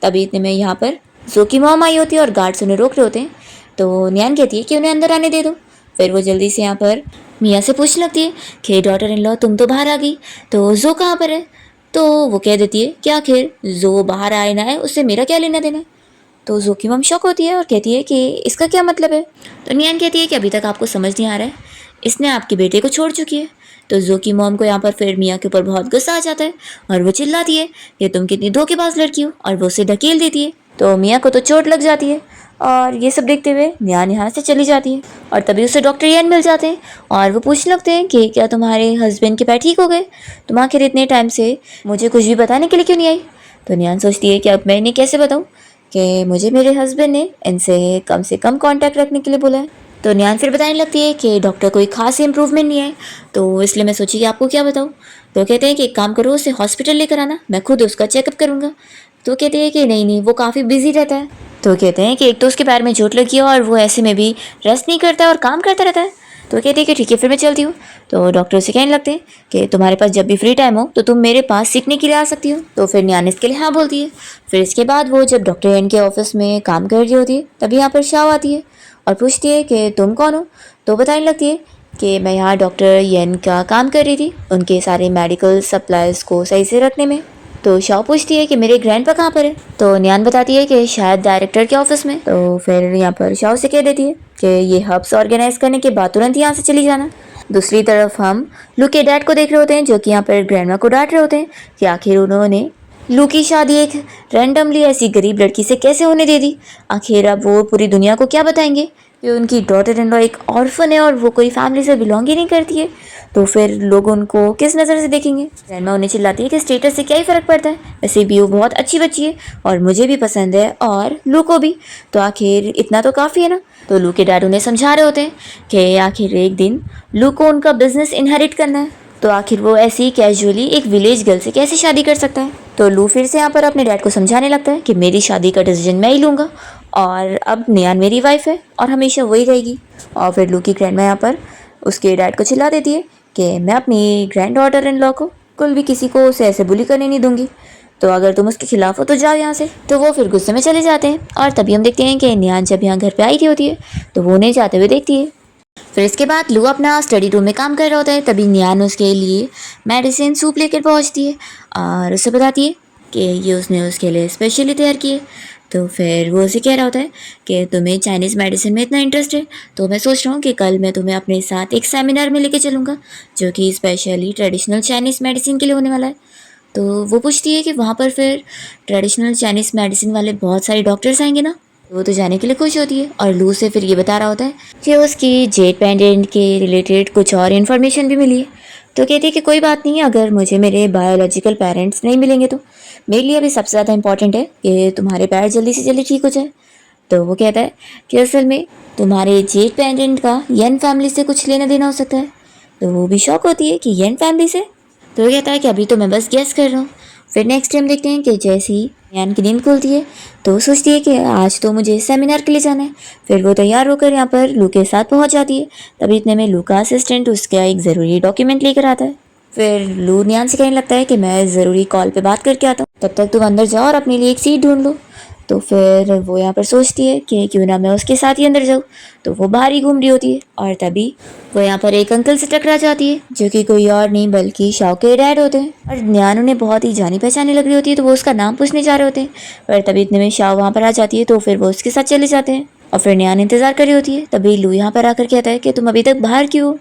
तभी इतने में यहाँ पर जो की मॉम आई होती है और गार्ड्स उन्हें रोक रहे होते हैं। तो न्यान कहती है कि उन्हें अंदर आने दे दो। फिर वो जल्दी से यहाँ पर मियाँ से पूछने लगती है कि डॉटर इन लॉ, तुम तो बाहर आ गई, तो जो कहाँ पर है। तो वो कह देती है कि आखिर जो बाहर आए ना है उससे मेरा क्या लेना देना है। तो जो की मॉम शॉक होती है और कहती है कि इसका क्या मतलब है। तो न्यान कहती है कि अभी तक आपको समझ नहीं आ रहा है, इसने आपके बेटे को छोड़ चुकी है। तो जो की मॉम को यहाँ पर फिर मियाँ के ऊपर बहुत गुस्सा आ जाता है और वो चिल्लाती है कि तुम कितनी धोखेबाज लड़की हो और वो उसे ढकेल देती है। तो मियाँ को तो चोट लग जाती है और ये सब देखते हुए न्यान यहाँ से चली जाती है। और तभी उसे डॉक्टर येन मिल जाते हैं और वो पूछने लगते हैं कि क्या तुम्हारे हस्बैंड के पैर ठीक हो गए, तुम आखिर इतने टाइम से मुझे कुछ भी बताने के लिए क्यों नहीं आई। तो न्यान सोचती है कि अब मैं इन्हें कैसे बताऊँ कि मुझे मेरे हस्बैंड ने इनसे कम कांटेक्ट रखने के लिए बोला है। तो न्यान फिर बताने लगती है कि डॉक्टर कोई खास इंप्रूवमेंट नहीं है, तो इसलिए मैं सोची कि आपको क्या बताऊँ। तो कहते हैं कि एक काम करो, उसे हॉस्पिटल लेकर आना, मैं खुद उसका चेकअप करूँगा। तो कहते हैं कि नहीं नहीं, वो काफ़ी बिजी रहता है। तो कहते हैं कि एक तो उसके पैर में चोट लगी है और वो ऐसे में भी रेस्ट नहीं करता है और काम करता रहता है। तो कहते हैं कि ठीक है, फिर मैं चलती हूँ। तो डॉक्टर से कहने लगते हैं कि तुम्हारे पास जब भी फ्री टाइम हो तो तुम मेरे पास सीखने के लिए आ सकती हो। तो फिर न्यान इसके लिए हाँ बोलती है। फिर इसके बाद वो जब डॉक्टर एन के ऑफिस में काम कर रही होती है तभी यहाँ पर शाओ आती है और पूछती है कि तुम कौन हो। तो बताने लगती है कि मैं यहाँ डॉक्टर येन का काम कर रही थी, उनके सारे मेडिकल सप्लाईज को सही से रखने में। तो शाओ पूछती है कि मेरे ग्रैंडपा कहाँ पर है। तो न्यान बताती है कि शायद डायरेक्टर के ऑफिस में। तो फिर यहाँ पर शाओ से कह देती है कि ये हब्स ऑर्गेनाइज करने के बाद तुरंत यहाँ से चली जाना। दूसरी तरफ हम लू के डैड को देख रहे होते हैं जो कि यहाँ पर ग्रैंडमा को डांट रहे होते हैं कि आखिर उन्होंने लू की शादी एक रैंडमली ऐसी गरीब लड़की से कैसे होने दे दी। आखिर अब वो पूरी दुनिया को क्या बताएंगे कि उनकी डॉटर इन लॉ एक ऑर्फन है और वो कोई फैमिली से बिलोंग ही नहीं करती है, तो फिर लोग उनको किस नज़र से देखेंगे। ग्रैंडमा उन्हें चिल्लाती है कि स्टेटस से क्या ही फ़र्क पड़ता है, वैसे भी वो बहुत अच्छी बच्ची है और मुझे भी पसंद है और लू को भी, तो आखिर इतना तो काफ़ी है ना। तो लू के डैड उन्हें समझा रहे होते हैं कि आखिर एक दिन लू को उनका बिजनेस इनहेरिट करना है, तो आखिर वो ऐसे ही कैजुअली एक विलेज गर्ल से कैसे शादी कर सकता है। तो लू फिर से यहाँ पर अपने डैड को समझाने लगता है कि मेरी शादी का डिसीजन मैं ही लूँगा और अब नियान मेरी वाइफ है और हमेशा वही रहेगी। और फिर लू की ग्रैंडमा यहाँ पर उसके डैड को चिल्ला देती है कि मैं अपनी ग्रैंड डॉटर इन लॉ को कुल भी किसी को उसे ऐसे बुली करने नहीं दूंगी, तो अगर तुम उसके खिलाफ हो तो जाओ यहाँ से। तो वो फिर गुस्से में चले जाते हैं और तभी हम देखते हैं कि नियान जब यहाँ घर पे आई थी होती है तो वो उन्हें जाते हुए देखती है। फिर इसके बाद लू अपना स्टडी रूम में काम कर रहा होता है, तभी नियान उसके लिए मेडिसिन सूप लेकर पहुंचती है और उसे बताती है कि ये उसने उसके लिए स्पेशली तैयार की है। तो फिर वो उसे कह रहा होता है कि तुम्हें चाइनीज़ मेडिसिन में इतना इंटरेस्ट है, तो मैं सोच रहा हूँ कि कल मैं तुम्हें अपने साथ एक सेमिनार में लेके चलूँगा जो कि स्पेशली ट्रेडिशनल चाइनीज़ मेडिसिन के लिए होने वाला है। तो वो पूछती है कि वहाँ पर फिर ट्रेडिशनल चाइनीज़ मेडिसिन वाले बहुत सारे डॉक्टर्स आएंगे ना। वो तो जाने के लिए खुश होती है और लू से फिर ये बता रहा होता है कि उसकी जेड पेंडेंट के रिलेटेड कुछ और इन्फॉर्मेशन भी मिली है। तो कहती है कि कोई बात नहीं, अगर मुझे मेरे बायोलॉजिकल पेरेंट्स नहीं मिलेंगे तो मेरे लिए अभी सबसे ज़्यादा इंपॉर्टेंट है कि तुम्हारे पैर जल्दी से जल्दी ठीक हो जाए। तो वो कहता है कि असल में तुम्हारे जेड पेंडेंट का येन फैमिली से कुछ लेना देना हो सकता है। तो वो भी शौक होती है कि येन फैमिली से। तो वो कहता है कि अभी तो मैं बस गेस कर रहा हूँ। फिर नेक्स्ट टाइम देखते हैं कि जैसे ही नियान की नींद खुलती है तो वो सोचती है कि आज तो मुझे सेमिनार के लिए जाना है। फिर वो तैयार होकर यहाँ पर लू के साथ पहुँच जाती है, तभी इतने में लू का असिस्टेंट उसका एक ज़रूरी डॉक्यूमेंट लेकर आता है। फिर लू नियान से कहने लगता है कि मैं ज़रूरी कॉल पे बात करके आता हूँ, तब तक तुम अंदर जाओ और अपने लिए एक सीट ढूंढ लो। तो फिर वो यहाँ पर सोचती है कि क्यों ना मैं उसके साथ ही अंदर जाऊँ, तो वो बाहर ही घूम रही होती है और तभी वो यहाँ पर एक अंकल से टकरा जाती है जो कि कोई और नहीं बल्कि शाओ के डैड होते हैं। और न्यान उन्हें बहुत ही जानी पहचानी लग रही होती है, तो वो उसका नाम पूछने जा रहे होते हैं, पर तभी इतने में शाओ वहाँ पर आ जाती है, तो फिर वो उसके साथ चले जाते हैं। और फिर न्यान इंतजार कर रही होती है, तभी लू यहाँ पर आकर कहता है कि तुम अभी तक बाहर क्यों हो।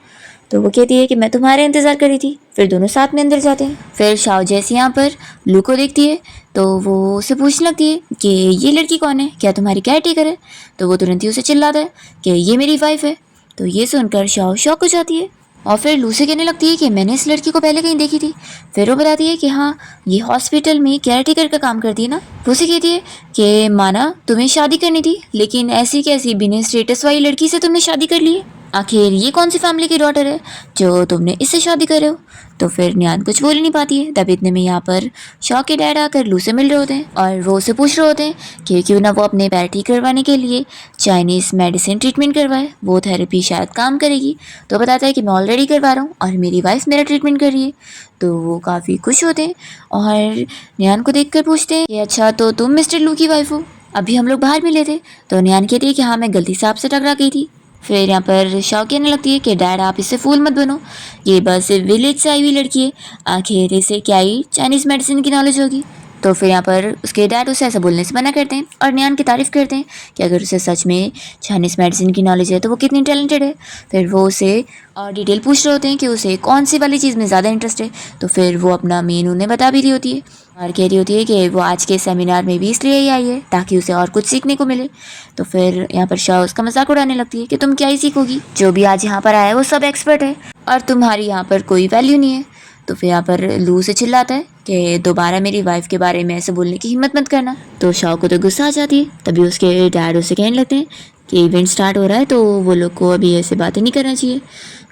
तो वो कहती है कि मैं तुम्हारे इंतज़ार कर रही थी। फिर दोनों साथ में अंदर जाते हैं। फिर शाओ जैसे यहाँ पर लू को देखती है तो वो उसे पूछने लगती है कि ये लड़की कौन है, क्या तुम्हारी केयर टेकर है। तो वो तुरंत ही उसे चिल्लाता है कि ये मेरी वाइफ है। तो ये सुनकर शाओ शॉक हो जाती है और फिर लू से कहने लगती है कि मैंने इस लड़की को पहले कहीं देखी थी। फिर वो बताती है कि हाँ, ये हॉस्पिटल में केयर टेकर का काम करती है ना। वो उसे कहती है कि माना तुम्हें शादी करनी थी, लेकिन ऐसी कैसी बिना स्टेटस वाली लड़की से तुमने शादी कर ली है। आखिर ये कौन सी फैमिली की डॉटर है जो तुमने इससे शादी कर रहे हो। तो फिर नियान कुछ बोल ही नहीं पाती है। तब इतने में यहाँ पर शॉ के डैड आकर लू से मिल रहे होते हैं और वो उसे पूछ रहे होते हैं कि क्यों ना वो अपने पैर ठीक करवाने के लिए चाइनीज़ मेडिसिन ट्रीटमेंट करवाए, वो थेरेपी शायद काम करेगी। तो बताता है कि मैं ऑलरेडी करवा रहा हूँ और मेरी वाइफ मेरा ट्रीटमेंट कर रही है। तो वो काफ़ी खुश होते हैं और नियान को देख कर पूछते हैं कि अच्छा, तो तुम मिस्टर लू की वाइफ हो, अभी हम लोग बाहर मिले थे। तो नियान कहती है कि हाँ, मैं गलती से आपसे टकरा गई थी। फिर यहाँ पर शाओ कहने लगती है कि डैड आप इससे फूल मत बनो, ये बस विलेज से आई हुई लड़की है, आखिर इसे क्या ही चाइनीज़ मेडिसिन की नॉलेज होगी। तो फिर यहाँ पर उसके डैड उसे ऐसा बोलने से मना करते हैं और नियान की तारीफ़ करते हैं कि अगर उसे सच में चाइनीज़ मेडिसिन की नॉलेज है तो वो कितनी टैलेंटेड है। फिर वो उसे और डिटेल पूछ रहे होते हैं कि उसे कौन सी वाली चीज़ में ज़्यादा इंटरेस्ट है। तो फिर वो अपना मेन उन्हें बता भी रही होती है और कह रही होती है कि वो आज के सेमिनार में भी इसलिए ही आई है ताकि उसे और कुछ सीखने को मिले। तो फिर यहाँ पर शाह उसका मजाक उड़ाने लगती है कि तुम क्या ही सीखोगी, जो भी आज यहाँ पर आया है वो सब एक्सपर्ट है और तुम्हारी यहाँ पर कोई वैल्यू नहीं है। तो फिर यहाँ पर लू से चिल्लाता है कि दोबारा मेरी वाइफ के बारे में ऐसे बोलने की हिम्मत मत करना। तो शाह को तो गुस्सा आ जाती है। तभी उसके डैड उसे कहने लगते हैं कि इवेंट स्टार्ट हो रहा है तो वो लोग को अभी ऐसे बातें नहीं करना चाहिए।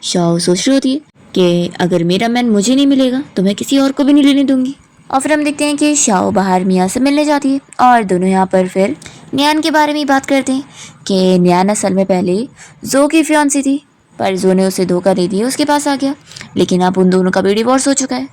शाह सोच रही होती है कि अगर मेरा मैन मुझे नहीं मिलेगा तो मैं किसी और को भी नहीं लेने दूंगी। और फिर हम देखते हैं कि शाओ बाहर मियाँ से मिलने जाती है और दोनों यहाँ पर फिर नियान के बारे में ही बात करते हैं कि नियान असल में पहले जो की फियांसी थी, पर जो ने उसे धोखा दे दिया उसके पास आ गया, लेकिन अब उन दोनों का भी डिवोर्स हो चुका है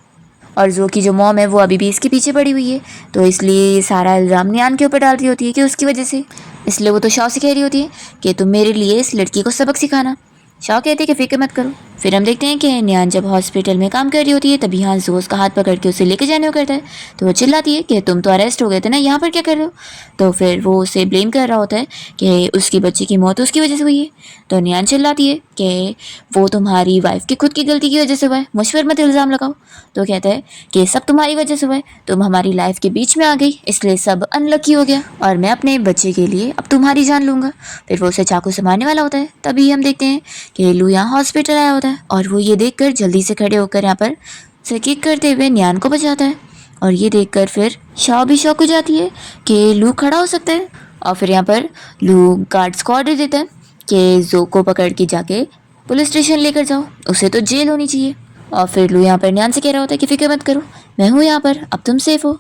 और जो की जो मॉम है वो अभी भी इसके पीछे पड़ी हुई है। तो इसलिए ये सारा इल्ज़ाम नियान के ऊपर डाल रही होती है कि उसकी वजह से, इसलिए वो तो शाओ से कह रही होती है कि तुम मेरे लिए इस लड़की को सबक सिखाना। शाओ कहते हैं कि फिक्र मत करो। फिर हम देखते हैं कि नियान जब हॉस्पिटल में काम कर रही होती है तभी यहाँ जो उसका हाथ पकड़ के उसे लेके जाने को करता है। तो वो चिल्लाती है कि तुम तो अरेस्ट हो गए थे ना, यहाँ पर क्या कर रहे हो। तो फिर वो उसे ब्लेम कर रहा होता है कि उसकी बच्ची की मौत उसकी वजह से हुई है। तो नियान चिल्लाती है कि वो तुम्हारी वाइफ की खुद की गलती की वजह से हुआ है, मुझ पर मत इल्ज़ाम लगाओ। तो कहता है कि सब तुम्हारी वजह से हुआ है, तुम हमारी लाइफ के बीच में आ गई, इसलिए सब अनलकी हो गया और मैं अपने बच्चे के लिए अब तुम्हारी जान लूँगा। फिर वो उसे चाकू से मारने वाला होता है। तभी हम देखते हैं कि लू यहाँ हॉस्पिटल आया होता है और वो ये देख जल्दी से खड़े होकर यहाँ पर से किक करते हुए न्यान को बचाता है। और ये देखकर फिर शाओ भी शॉक हो जाती है कि लू खड़ा हो सकता है। और फिर यहाँ पर लू गार्ड्स को ऑर्डर देता है कि जो को पकड़ के जाके पुलिस स्टेशन लेकर जाओ, उसे तो जेल होनी चाहिए। और फिर लू यहाँ पर न्यान से कह रहा होता है कि फिक्र मत करो, मैं हूँ यहाँ पर, अब तुम सेफ हो।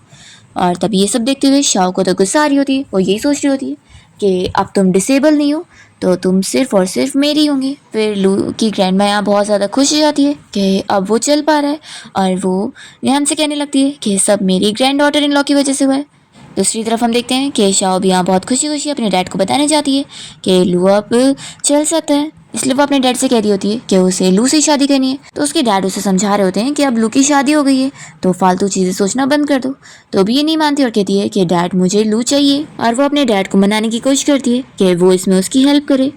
और तभी ये सब देखते हुए शाओ को तो गुस्सा आ रही होती है, वो यही सोच रही होती है कि अब तुम डिसेबल नहीं हो तो तुम सिर्फ और सिर्फ मेरी होंगी। फिर लू की ग्रैंडमा यहाँ बहुत ज़्यादा खुश हो जाती है कि अब वो चल पा रहा है और वो न्यान से कहने लगती है कि सब मेरी ग्रैंड डॉटर इन लॉ की वजह से हुआ है। दूसरी तरफ हम देखते हैं कि शाओ भी यहाँ बहुत खुशी खुशी अपने डैड को बताने जाती है कि लू अब चल सकता है, इसलिए वो अपने डैड से कह रही होती है कि उसे लू से शादी करनी है। तो उसके डैड उसे समझा रहे होते हैं कि अब लू की शादी हो गई है तो फालतू चीज़ें सोचना बंद कर दो। तो भी ये नहीं मानती और कहती है कि डैड मुझे लू चाहिए और वो अपने डैड को मनाने की कोशिश करती है कि वो इसमें उसकी हेल्प करे।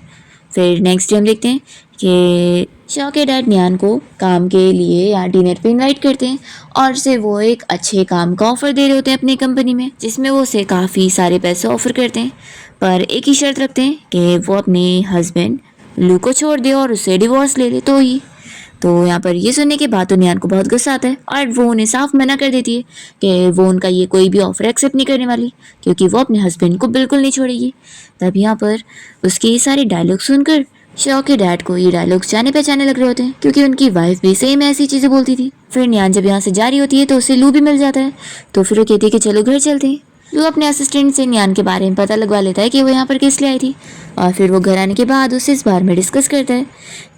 फिर नेक्स्ट डे हम देखते हैं कि शाओ के डैड न्यान को काम के लिए यहाँ डिनर पे इनवाइट करते हैं और उसे वो एक अच्छे काम का ऑफ़र दे रहे होते हैं अपनी कंपनी में, जिसमें वो उसे काफ़ी सारे पैसे ऑफ़र करते हैं, पर एक ही शर्त रखते हैं कि वो अपने हस्बैंड लू को छोड़ दे और उससे डिवोर्स ले ले तो ही। तो यहाँ पर ये सुनने के बाद तो न्यान को बहुत गुस्सा आता है और वो उन्हें साफ मना कर देती है कि वो उनका ये कोई भी ऑफर एक्सेप्ट नहीं करने वाली, क्योंकि वो अपने हस्बैंड को बिल्कुल नहीं छोड़ेगी। तब यहाँ पर उसके ये सारे डायलॉग सुनकर शाओ के डैड को ये डायलॉग्स जाने पहचाने लग रहे होते हैं, क्योंकि उनकी वाइफ भी सेम ऐसी चीज़ें बोलती थी। फिर न्यान जब यहाँ से जा रही होती है तो उसे लू भी मिल जाता है, तो फिर वो कहती है कि चलो घर चलते हैं। लू अपने असिस्टेंट से न्यान के बारे में पता लगवा लेता है कि वो यहाँ पर किस लिए आई थी और फिर वो घर आने के बाद उससे इस बारे में डिस्कस करता है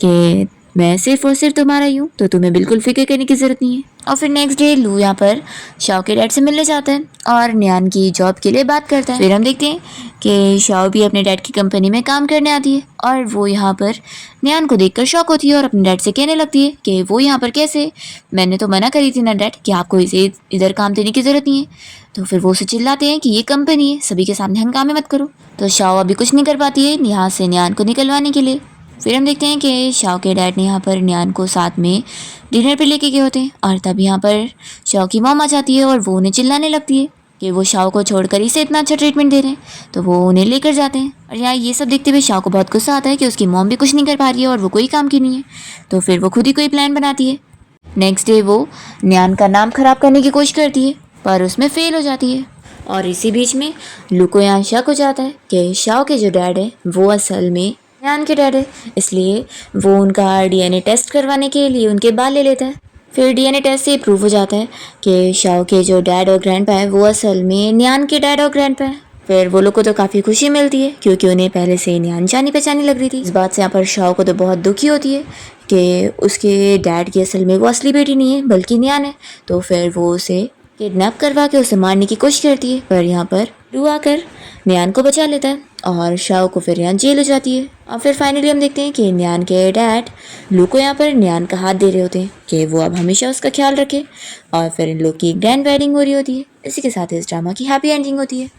कि मैं सिर्फ और सिर्फ तुम्हारा ही हूँ, तो तुम्हें बिल्कुल फिक्र करने की ज़रूरत नहीं है। और फिर नेक्स्ट डे लू यहाँ पर शाओ के डैड से मिलने जाता है और न्यान की जॉब के लिए बात करता है। फिर हम देखते हैं कि शाओ भी अपने डैड की कंपनी में काम करने आती है और वो यहाँ पर न्यान को देखकर शॉक होती है और अपने डैड से कहने लगती है कि वो यहाँ पर कैसे, मैंने तो मना करी थी ना डैड कि आपको इसे इधर काम देने की ज़रूरत नहीं है। तो फिर वो उसे चिल्लाते हैं कि ये कंपनी है, सभी के सामने हंगामे मत करो। तो शाओ अभी कुछ नहीं कर पाती है यहाँ से न्यान को निकलवाने के लिए। फिर हम देखते हैं कि शाओ के डैड ने यहाँ पर न्यान को साथ में डिनर पे लेके गए होते हैं और तब यहाँ पर शाओ की मॉम आ जाती है और वो उन्हें चिल्लाने लगती है कि वो शाओ को छोड़कर इसे इतना अच्छा ट्रीटमेंट दे रहे हैं, तो वो उन्हें लेकर जाते हैं। और यहाँ ये सब देखते हुए शाओ को बहुत गुस्सा आता है कि उसकी मॉम भी कुछ नहीं कर पा रही है और वो कोई काम की नहीं है। तो फिर वो खुद ही कोई प्लान बनाती है। नेक्स्ट डे वो न्यान का नाम खराब करने की कोशिश करती है पर उसमें फेल हो जाती है। और इसी बीच में लू को यहाँ शक हो जाता है कि शाओ के जो डैड है वो असल में न्यान के डैड है, इसलिए वो उनका डीएनए टेस्ट करवाने के लिए उनके बाल ले लेता है। फिर डीएनए टेस्ट से प्रूव हो जाता है कि शाओ के जो डैड और ग्रैंडपा है वो असल में न्यान के डैड और ग्रैंडपा है। फिर वो लोग को तो काफ़ी खुशी मिलती है क्योंकि उन्हें पहले से ही न्यान जानी पहचानी लग रही थी। इस बात से यहाँ पर शाओ को तो बहुत दुखी होती है कि उसके डैड की असल में वो असली बेटी नहीं है बल्कि न्यान है। तो फिर वो उसे किडनैप करवा के उसे मारने की कोशिश करती है, पर यहाँ पर लू आकर न्यान को बचा लेता है और शाओ को फिर यहाँ जेल हो जाती है। और फिर फाइनली हम देखते हैं कि न्यान के डैड लू को यहाँ पर न्यान का हाथ दे रहे होते हैं कि वो अब हमेशा उसका ख्याल रखे। और फिर इन लोग की ग्रैंड वेडिंग हो रही होती है। इसी के साथ इस ड्रामा की हैप्पी एंडिंग होती है।